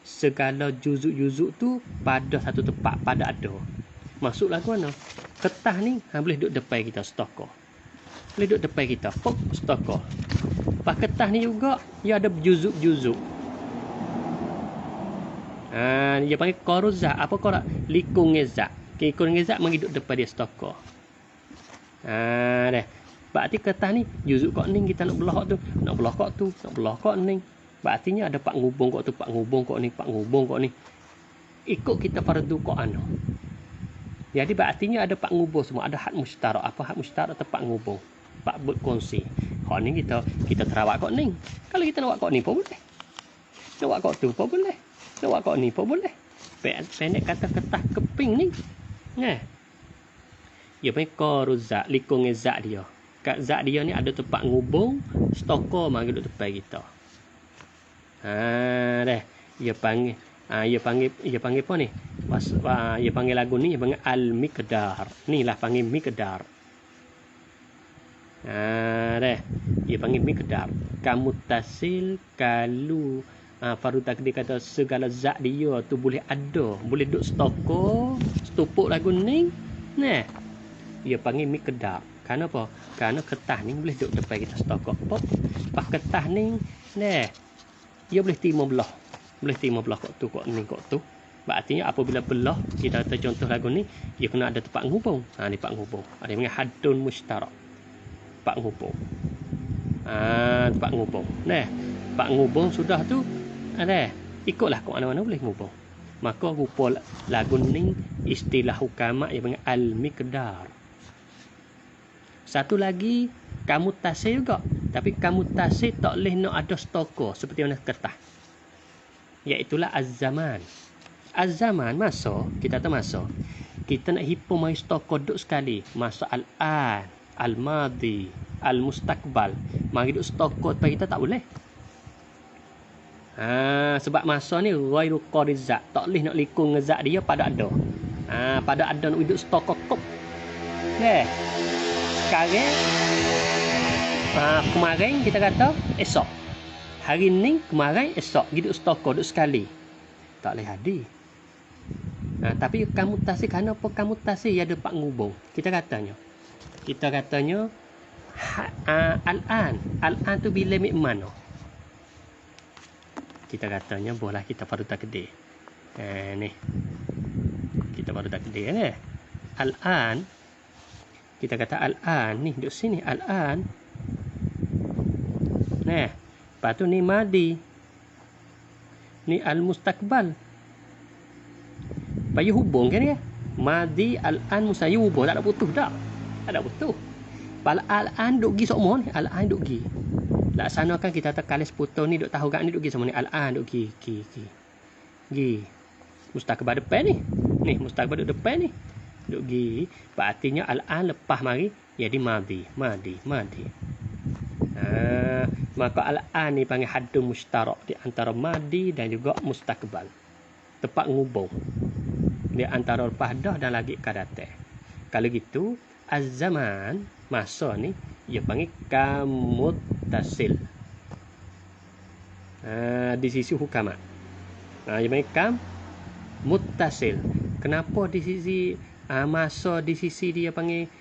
Speaker 2: segala juzuk-juzuk tu pada satu tempat, pada ada. Maksud lagu mana? Kertas ni boleh duduk depan kita stokor. Boleh duduk depan kita. Pop, stokor. Lepas kertas ni juga dia ada juzuk-juzuk. Dia panggil koruzat. Apa koruzat? Likung zat. Likung zat mari duduk depan dia stokor. Berarti kertas ni juzuk kok ni kita nak belah kok tu, nak belah kok tu, nak belah kok ni. Berartinya ada pak ngubung kok tu, pak ngubung kok ni, pak ngubung kok ni. Ikut kita fardu Quran. Jadi berartinya ada pak ngubung semua, ada had mustarak. Apa had mustarak? Tempat ngubung. Pak berkongsi. Kok ni kita terawak kok ni. Kalau kita nak buat kok ni pun boleh. Nak buat kok tu pun boleh. Nak buat kok ni pun boleh. Pendek kata kertas keping ni. Dia panggil koruzat, likung zat dia. Kat zat dia ni ada tempat ngubung, stokor mari duduk depan kita. Dia panggil apa ni? Dia panggil lagu ni dia panggil al-miqdar. Ni lah panggil miqdar. Dia panggil miqdar. Kamutasil kalau Faru Takdir kata segala zat dia tu boleh ada, boleh duduk stokor, stupuk lagu ni. Dia panggil miqdar. Kenapa? Kerana kertas ni boleh duduk depan kita stokor. Lepas kertas ni, dia boleh timur belah. Boleh timur belah kok tu, kok ni, kok tu. Berartinya apabila belah, kita kata contoh lagu ni, dia kena ada tempat ngubung. Ni tempat ngubung. Ada yang hadun mustarak. Tempat ngubung. Tempat ngubung. Tempat ngubung sudah tu, ikutlah kok mana-mana boleh ngubung. Maka rupa lagu ni istilah hukamat yang panggil al-miqdar. Satu lagi kamutasil juga, tapi kamutasil tak boleh nak ada stokor seperti mana kertas. Iaitulah az-zaman. Az-zaman masa, kita tahu masa. Kita nak hipung mari stokor duduk sekali. Masa al-an, al-madi, al-mustaqbal. Mari duduk stokor depan kita tak boleh. Sebab masa ni ghairu qarizat, tak boleh nak likung zat dia pada ada. Pada ada nak duduk stokor kop. Sekarang kemarin kita kata esok. Hari ni kemarin esok duduk stokor duduk sekali. Tak boleh hadir. Tapi kamutasi kenapa kamutasi dia ada pak ngubung. Kita katanya al-an tu bila mik mana? Kita katanya boleh kita Faru Takdir. Ni. Kita Faru Takdir ni. Al-an. Kita kata al-an ni duduk sini al-an. Lepas tu ni madi. Ni al-mustaqbal. Payah hubung kan ya? Madi al-an mustaqbal hubung tak ada putus dah. Tak ada putus. Al-an duk gi semua ni, al-an duk gi. Laksanakan kita tekali seputar ni duk tahu kat ni duk gi semua ni al-an duk gi. Mustaqbal depan ni. Ni mustaqbal duk depan ni. Duk gi. Berartinya al-an lepas mari jadi madi. Maka al-an ni panggil haddun mustarak di antara madi dan juga mustaqbal. Tempat ngubung di antara lepas dah dan lagi kadate. Kalau gitu az-zaman masa ni dia panggil kamutasil. Di sisi hukamat. Dia panggil kamutasil. Kenapa di sisi masa di sisi dia panggil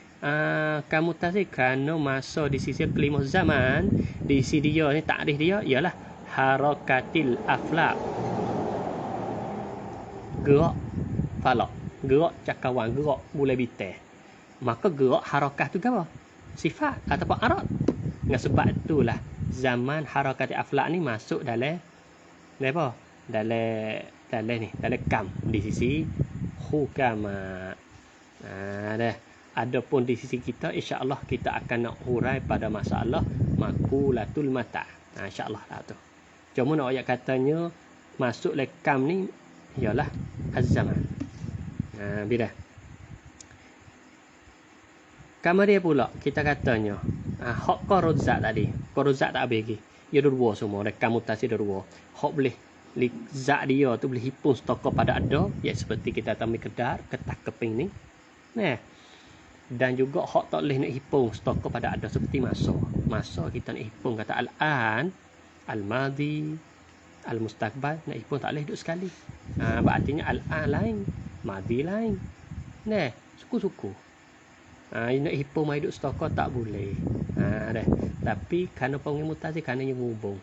Speaker 2: kamutasil? Kerana masa di sisi kelima zaman, di sisi dia ni takrif dia ialah harakatil aflak. Gerak falak, gerak cakawan, gerak bulan bintang. Maka gerak harakah tu apa? Sifat ataupun arat. Dengan sebab itulah zaman harakatil aflak ni masuk dalam apa? Dalam kam di sisi hukama. Dah. Adapun di sisi kita, insya-Allah kita akan nak hurai pada masalah makulatul mata. Insya-Allah lah tu. Cuma nak ayat katanya masuk lekam ni ialah az-zaman. Bila kamar dia pula kita katanya hak qaruzat tadi. Qaruzat tak habis lagi. Dia dua semua, rekam mutasi dua. Hak boleh zat dia tu boleh hipung stok pada ada, ya seperti kita tahu kedar, ketak keping ni. Nah. Dan juga hak tak boleh nak hipung stok pada ada seperti masa. Masa kita nak hipung kata al-an, al-madi, al-mustaqbal, nak hipung tak boleh duduk sekali. Berartinya al-an lain, madi lain. Nah, suku-suku. Nak hipung mai duduk stok tak boleh. Dah. Tapi kerana panggil mutasi kerana yang hubung.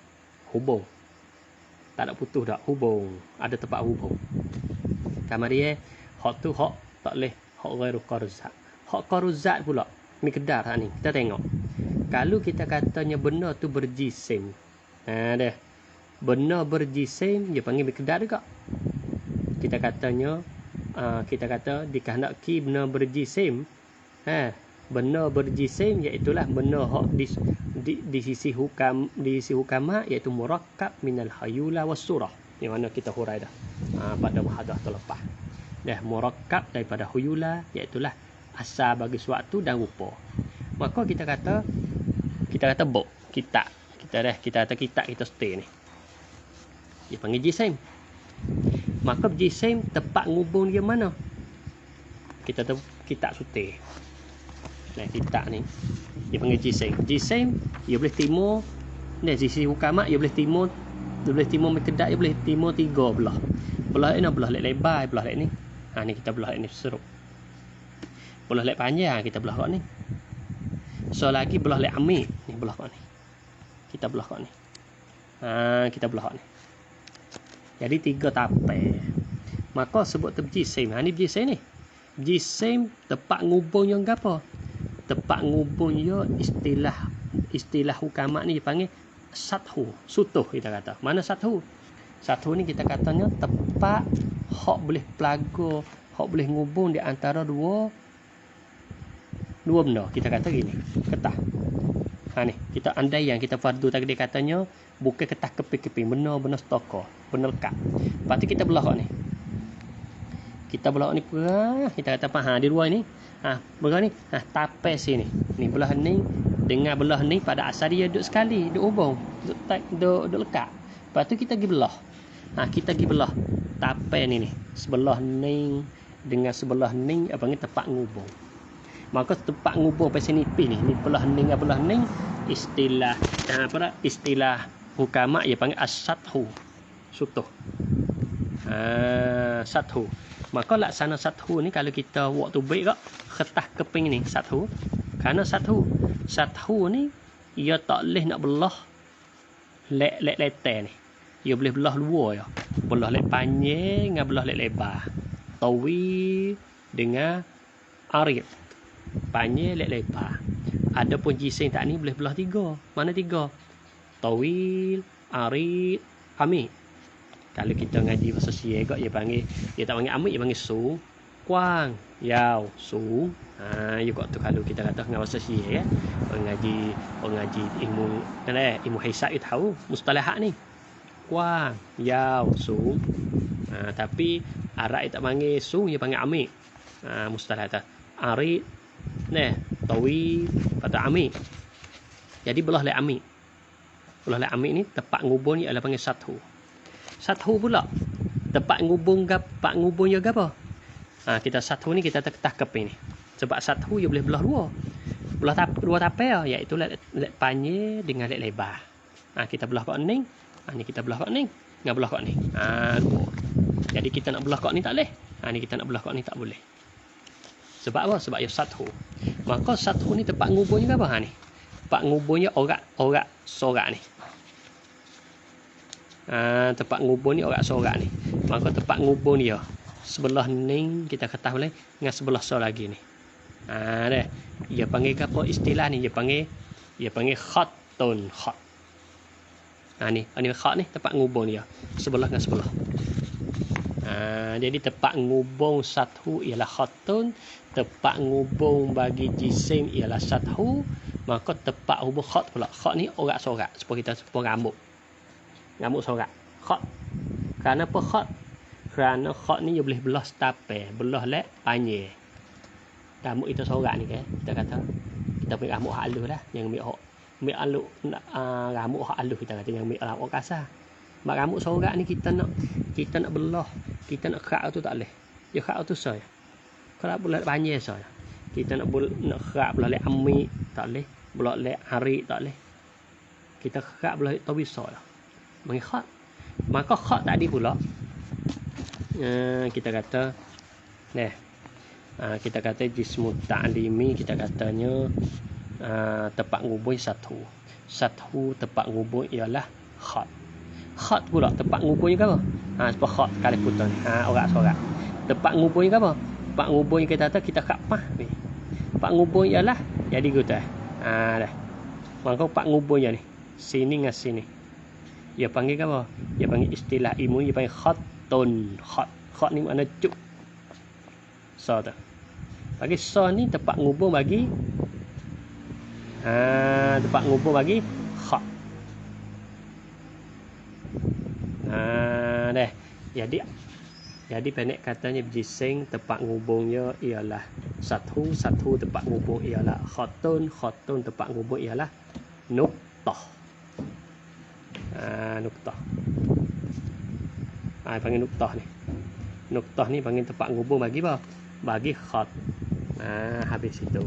Speaker 2: Tak ada putus dak, hubung. Ada tempat hubung. Kamar dia hak tu hak tak boleh hak ghairu qarzat. Hak qaruzat pula miqdar ni kita tengok. Kalau kita katanya benda tu berjisim. Dah. Benda berjisim dia panggil miqdar juga. Kita katanya kita kata dikehendaki benda berjisim. Benda berjisim iaitu benda hak di sisi hukama iaitu murakkab minal hayula was surah. Yang mana kita hurai dah pada muhadathah terlepas. Dah murakkab daripada huyula iaitu asal bagi suatu dan rupa. Maka kita kata bok kita kata kita stay ni. Dia panggil jisim. Maka jisim tempat ngubung dia mana? Kita sutir. Nah, kita ni dia panggil jisim. Jisim dia boleh timur dari sisi hukama, dia boleh timur mekedak, dia boleh timur tiga belah. Belah ni belah lebar, belah ni. Ni kita belah ni serup. Belah lek panjang kita belah kat ni. So lagi belah lek amik ni belah kat ni. Kita belah kat ni. Kita belah kat ni. Jadi 3 tapai. Maka sebut tu jisim. Ni jisim ni. Jisim tempat ngubungnya gapo? Tempat ngubungnya istilah hukama ni dipanggil sathu, sutuh kita kata. Mana sathu? Sathu ni kita katanya tempat hak boleh pelago, hak boleh ngubung di antara dua benda. Kita kata gini, ketah. Ni kita andai yang kita fardu tadi katanya bukan ketah keping-keping, benar-benar stokor, benar lekat. Lepas tu kita belah ni. Kita belah ni perah, kita kata di dua ni. Belah ni, tapai sini. Ni belah ni dengan belah ni pada asal dia duduk sekali, duduk hubung, duduk lekat. Lepas tu kita pergi belah. Kita pergi belah tapai ni. Sebelah ni dengan sebelah ni apa ni tempat ngubung. Maka tempat ngubung pasal nipis ni belah ni dengan belah ni istilah istilah hukama ia panggil as-sathu, sutuh. Sathu. Maka laksana sathu ni kalau kita waktu baik kak ketah keping ni sathu. Kerana sathu ni ia tak boleh nak belah lek ni. Ia boleh belah luar ya. Belah lek panjang dengan belah lek lebar. Tawil dengan arid. Panjang lek lebar. Adapun jisim tak ni boleh belah 3. Mana 3? Tawil, arid, amik. Kalau kita ngaji bahasa Sia gak dia tak panggil amik, dia panggil su, kuang, yau, su. You kat tu kalau kita kata dengan bahasa Sia ya. Orang ngaji ilmu hisab itu tahu mustalahat ni. Kuang, yau, su. Tapi Arab dia tak panggil su, dia panggil amik. Mustalahat tu. Arid, tawi, kata amik. Jadi belah lek amik. Belah lek amik ni tempat ngubung ni adalah panggil sathu. Sathu pula tempat ngubung ngubungnya gapo? Kita sathu ni kita ketah keping ni. Sebab sathu dia boleh belah dua tapai iaitu lek panjang dengan lek lebar. Kita belah kat ni. Ni kita belah kat ni, dengan belah kat ni. Jadi kita nak belah kat ni tak boleh. Ni kita nak belah kat ni tak boleh. Sebab apa? Sebab ia sathu. Maka sathu ni tempat ngubungnya gapo ni? Tempat ngubungnya orang sorak ni. Tempat ngubung ni orang sorak ni. Maka tempat ngubung dia sebelah ni kita kata boleh dengan sebelah so lagi ni. Dah. Dia panggil apa istilah ni? Dia panggil khatun khat. Ni khat ni tempat ngubung dia sebelah dengan sebelah. Jadi tempat ngubung sathu ialah khatun, tempat ngubung bagi jisim ialah sathu, maka tempat hubung khat pula. Khat ni orang sorak, supaya kita supaya rambut. Rambut sorak. Khat. Kerana apa khat? Kerana khat ni dia boleh belah setapai, belah lek panjang. Rambut kita sorak ni kan, kita kata kita punya rambut hak halus dah, yang ambil halus rambut hak halus kita kata, yang ambil rambut kasar. Mak rambut sorak ni kita nak belah, kita nak kerak tu tak boleh. Ya kerak tu sah. Kalau belah panjang sah. Kita nak kerak belah lek amik tak boleh, belah lek harik tak boleh. Kita kerak belah tu bisa lah. Mengikhat. Maka khat tadi pula kita kata kita kata jismu ta'limi, kita katanya tempat ngubung sathu tempat ngubung ialah khat. Khat pula tempat ngubungnya ke apa? Sebab khat kali putus ni. Orang sorak. Tempat ngubungnya ke apa? Tempat ngubungnya kita kata kita khat pah ni. Tempat ngubung ialah jadi kita. Dah. Maka tempat ngubungnya ni. Sini dengan sini. Dia panggil ke apa? Dia panggil istilah ilmu, dia panggil khatun. Khat ni makna cuk. So tu. Bagi so ni tempat ngubung bagi tempat ngubung bagi khat. Dah. Jadi pendek katanya jisim tempat ngubungnya ialah sathu tempat ngubung ialah khatun tempat ngubung ialah nuqtah. Nuqtah. Panggil nuqtah ni. Nuqtah ni panggil tempat ngubung bagi apa? Bagi khat. Habis itu.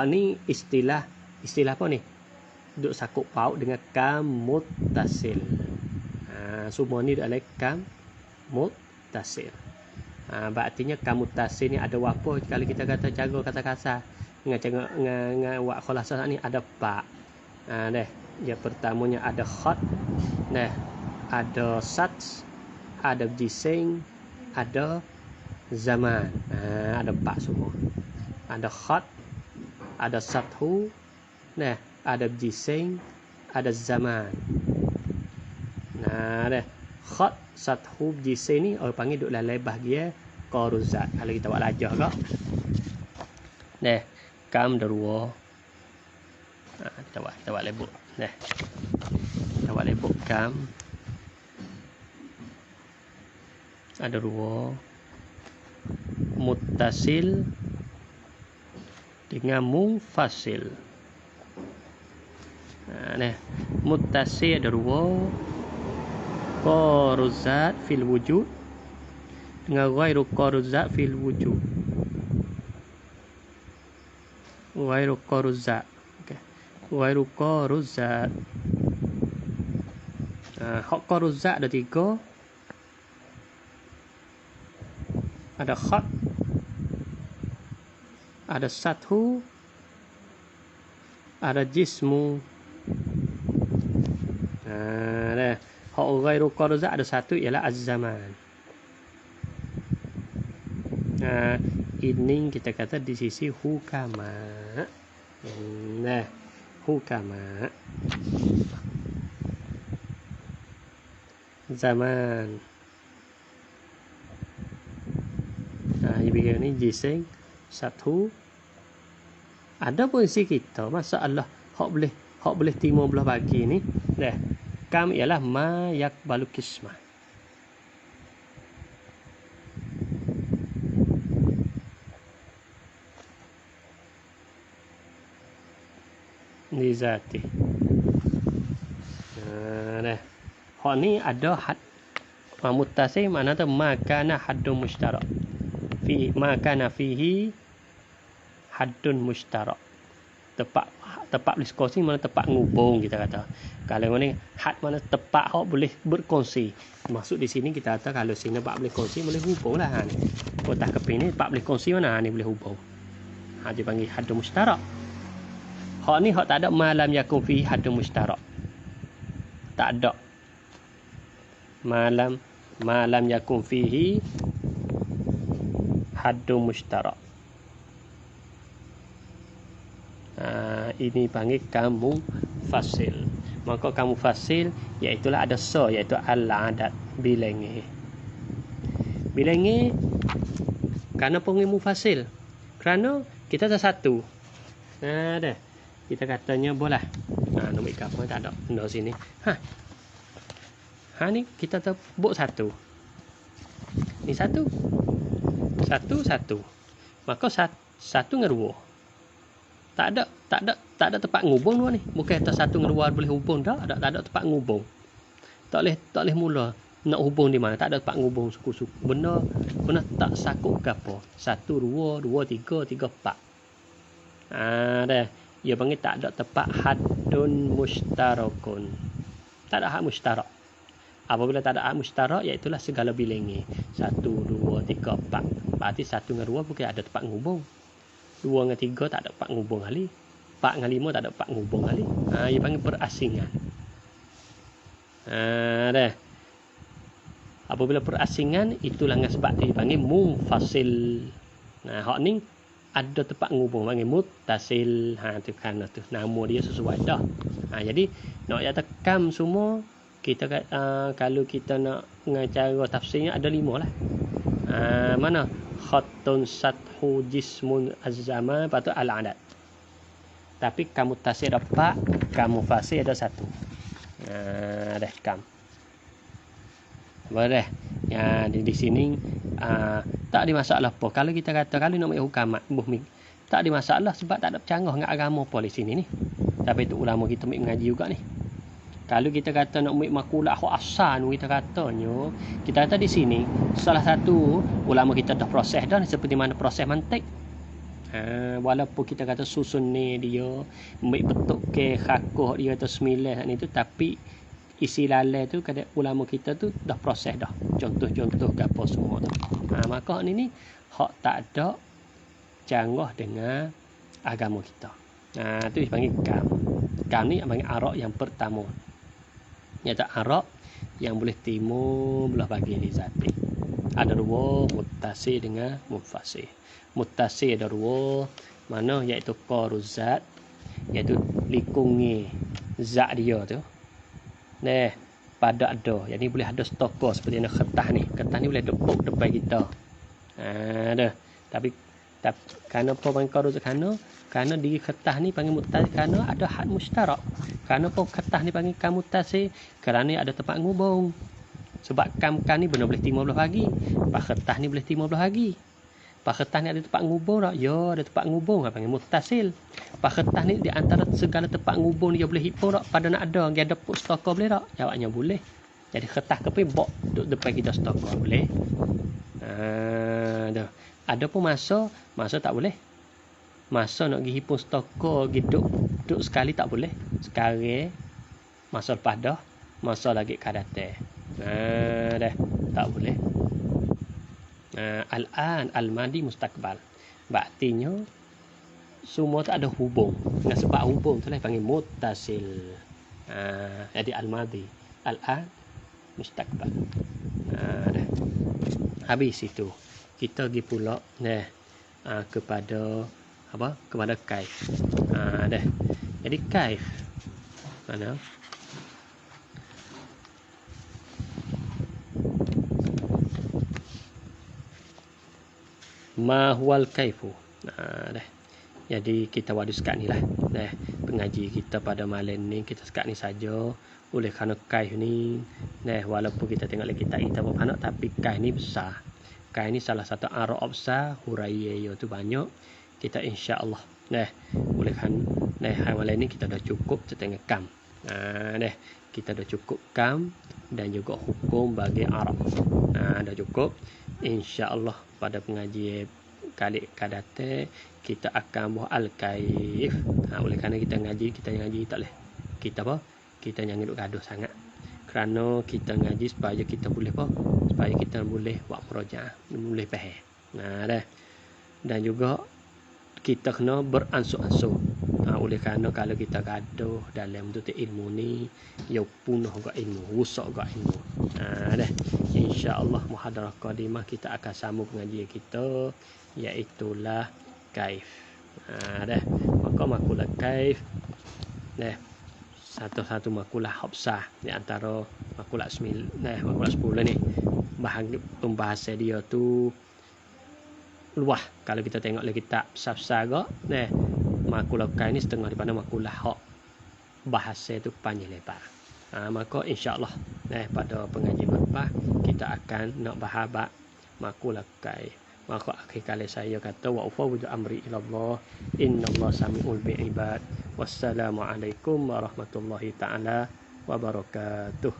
Speaker 2: Ni istilah apa ni? Duk sakut paut dengan kam muttasil. Semua ni adalah kam muttasil. Berartinya kam muttasil ni ada apa? Kalau kita kata cara kata kasar dengan wak khulasah ni ada pak. Yang pertamanya ada khat. Ada sats, ada jisim, ada zaman. Ada pak semua. Ada khat, ada sathu, ada jisim, ada zaman. Khat, sathu, jisim ni orang panggil duk lalai bahagia qaruzat. Kalau kita buat lajah kak. Kam darwa. Kita buat lebok. Kita buat lebok kam. Ada dua muttasil dengan munfasil. Muttasil ada dua, qaruzat fil wujud dengan ghairu qaruzat fil wujud. Ghairu qaruzat. Ghairu qaruzat. Hak qaruzat ada tiga. Ada khat, ada sathu, ada jismu. Hak ghairu qaruzat ada satu ialah az-zaman. Ini kita kata di sisi hukama. Hukama. Zaman. Begini ni jisim satu. Ada posisi kita masalah hak boleh timur belah bagi ni. Kam ialah ma yakbalu kismah. Ni zati. Hak ni ada had muttasil, mana tu makana haddun mushtarak. Makana fihi haddun mushtarak. Tempat boleh kongsi mana tempat ngubung kita kata. Kalau ni had mana tempat hak boleh berkongsi. Maksud di sini kita kata kalau sini tempat boleh kongsi boleh hubung lah. Kotak keping ni tempat boleh kongsi mana ni boleh hubung. Dia panggil haddun mushtarak. Hak ni hak tak ada malam yakun fihi haddun mushtarak. Tak ada. Malam yakun fihi haddun mushtarak. Ini panggil kamu fasil. Maka kamu fasil iaitulah ada so, iaitu al-adat bilangi. Bilenge kerana pengen mufasil. Kerana kita ada satu. Dah. Kita katanya bolah. Nombor apa tak ada benda sini. Ni kita tebuk satu. Ni satu. Satu. Maka satu dengan dua. Tak ada tempat ngubung dua ni. Bukan kata satu dengan dua boleh hubung dah. Tak ada tempat ngubung. Tak boleh mula nak hubung di mana. Tak ada tempat ngubung suku-suku. Benda tak sakut ke apa. 1, 2, 3, 4. Dah. Ia panggil tak ada tempat haddun mustarakun. Tak ada had mustarak. Apabila tak ada had mustarak, iaitulah segala bilangan. 1, 2, 3, 4. Berarti 1 dengan 2 bukan ada tempat ngubung. 2 dengan 3 tak ada tempat ngubung kali. 4 dengan 5 tak ada tempat ngubung kali. Ia panggil perasingan. Dah. Apabila perasingan, itulah dengan sebab dia panggil munfasil. Hak ni ada tempat ngubung, panggil muttasil. Tu kan tu nama dia sesuai dah. Jadi nak kata kam semua kita kalau kita nak cara tafsirnya ada 5 lah. Mana khattun sathu jismun az-zaman patut al-adad. Tapi kamu tasir ada 4, kamu fasih ada 1. Dah kam. Boleh. Di sini tak ada masalah apa. Kalau kita kata kalau nak hukamat buhmi, tak ada masalah sebab tak ada bercanggah dengan agama apa di sini ni. Tapi itu ulama kita mengaji juga ni. Kalau kita kata nak ambil makulah asal kita katanya, kita kata di sini salah satu ulama kita dah proses dah seperti mana proses mantik. Walaupun kita kata susun ni dia ambil bentuk ke khakoh dia atau sembilan ni tu, tapi isi lalai tu kada ulama kita tu dah proses dah. Contoh-contoh gapo semua tu. Maka ni hak tak ada canggah dengan agama kita. Tu dipanggil kam. Kam ni panggil arak yang pertama. Nyata arak yang boleh timur belah bagi di zati. Ada 2 muttasi dengan munfasih. Muttasi ada 2, mana iaitu qaruzat, iaitu likungi zat dia tu. Pada ada. Jadi boleh ada stokor seperti yang kertas ni. Kertas ni boleh depuk depan kita. Dah. Tapi kerana apa panggil qaruzat? Kerana di kertas ni panggil muttasi, kerana ada had mustarak. Kerana apa kertas ni panggil kam muttasi? Kerana ada tempat ngubung. Sebab kam ni benar boleh timur belah pagi. Pak kertas ni boleh timur belah pagi. Pak kertas ni ada tempat ngubung tak? Ya, ada tempat ngubung. Panggil muttasil. Pak kertas ni di antara segala tempat ngubung dia boleh hipung tak? Pada nak ada. Dia ada pun stokor boleh tak? Jawabnya boleh. Jadi kertas ke bok duduk depan kita stokor. Boleh. Dah. Ada pun masa tak boleh. Masa nak pergi hipung stokor, duduk sekali tak boleh. Sekarang, masa lepas dah, masa lagi kadate. Dah. Tak boleh. Al-an, al-madi, mustaqbal. Berartinya semua tak ada hubung. Dengan sebab hubung tu lah panggil muttasil. Jadi al-madi, al-an, mustaqbal. Dah. Habis itu kita pergi pula kepada apa? Kepada kaif. Dah. Jadi kaif mana? Ma huwal kaifu. Dah. Jadi kita wadu sekat ni lah. Dah. Pengaji kita pada malam ni kita sekat ni saja. Oleh kerana kaif ni, walaupun kita tengok lagi kita apa anak, tapi kaif ni besar. Kaif ni salah satu arab besar, huraiya tu banyak. Kita insya-Allah. Oleh kerana malam ni kita dah cukup setengah kam. Kita dah cukup kam dan juga hukum bagi Arab. Dah cukup. Insya-Allah pada pengajian kali kadate kita akan buat al-kaif. Oleh kerana kita ngaji tak boleh. Kita jangan duduk gaduh sangat. Kerana kita ngaji supaya kita boleh supaya kita boleh buat projek, boleh faham. Dah. Dan juga kita kena beransur-ansur. Oleh kerana kalau kita gaduh dalam bentuk ilmu ni, ia punah ke ilmu, rusak ke ilmu. Dah. Insya-Allah muhadarah qadimah kita akan sambung pengajian kita, iaitulah kaif. Dah. Maka makulah kaif. Dah. Satu-satu makulah hafsah di antara makulah 9, makulah 10 ni. pembahasan dia tu luah. Kalau kita tengok lagi kitab Safsaga, makalah kain ni setengah daripada makalah hak bahasa tu panjang lebar. Maka insya-Allah pada pengajian lepas kita akan nak bahas makalah kain. Maka akhir kali saya kata wa ufawwidu amri ila Allah, innallaha samiul bi'ibad. Wassalamualaikum warahmatullahi taala wabarakatuh.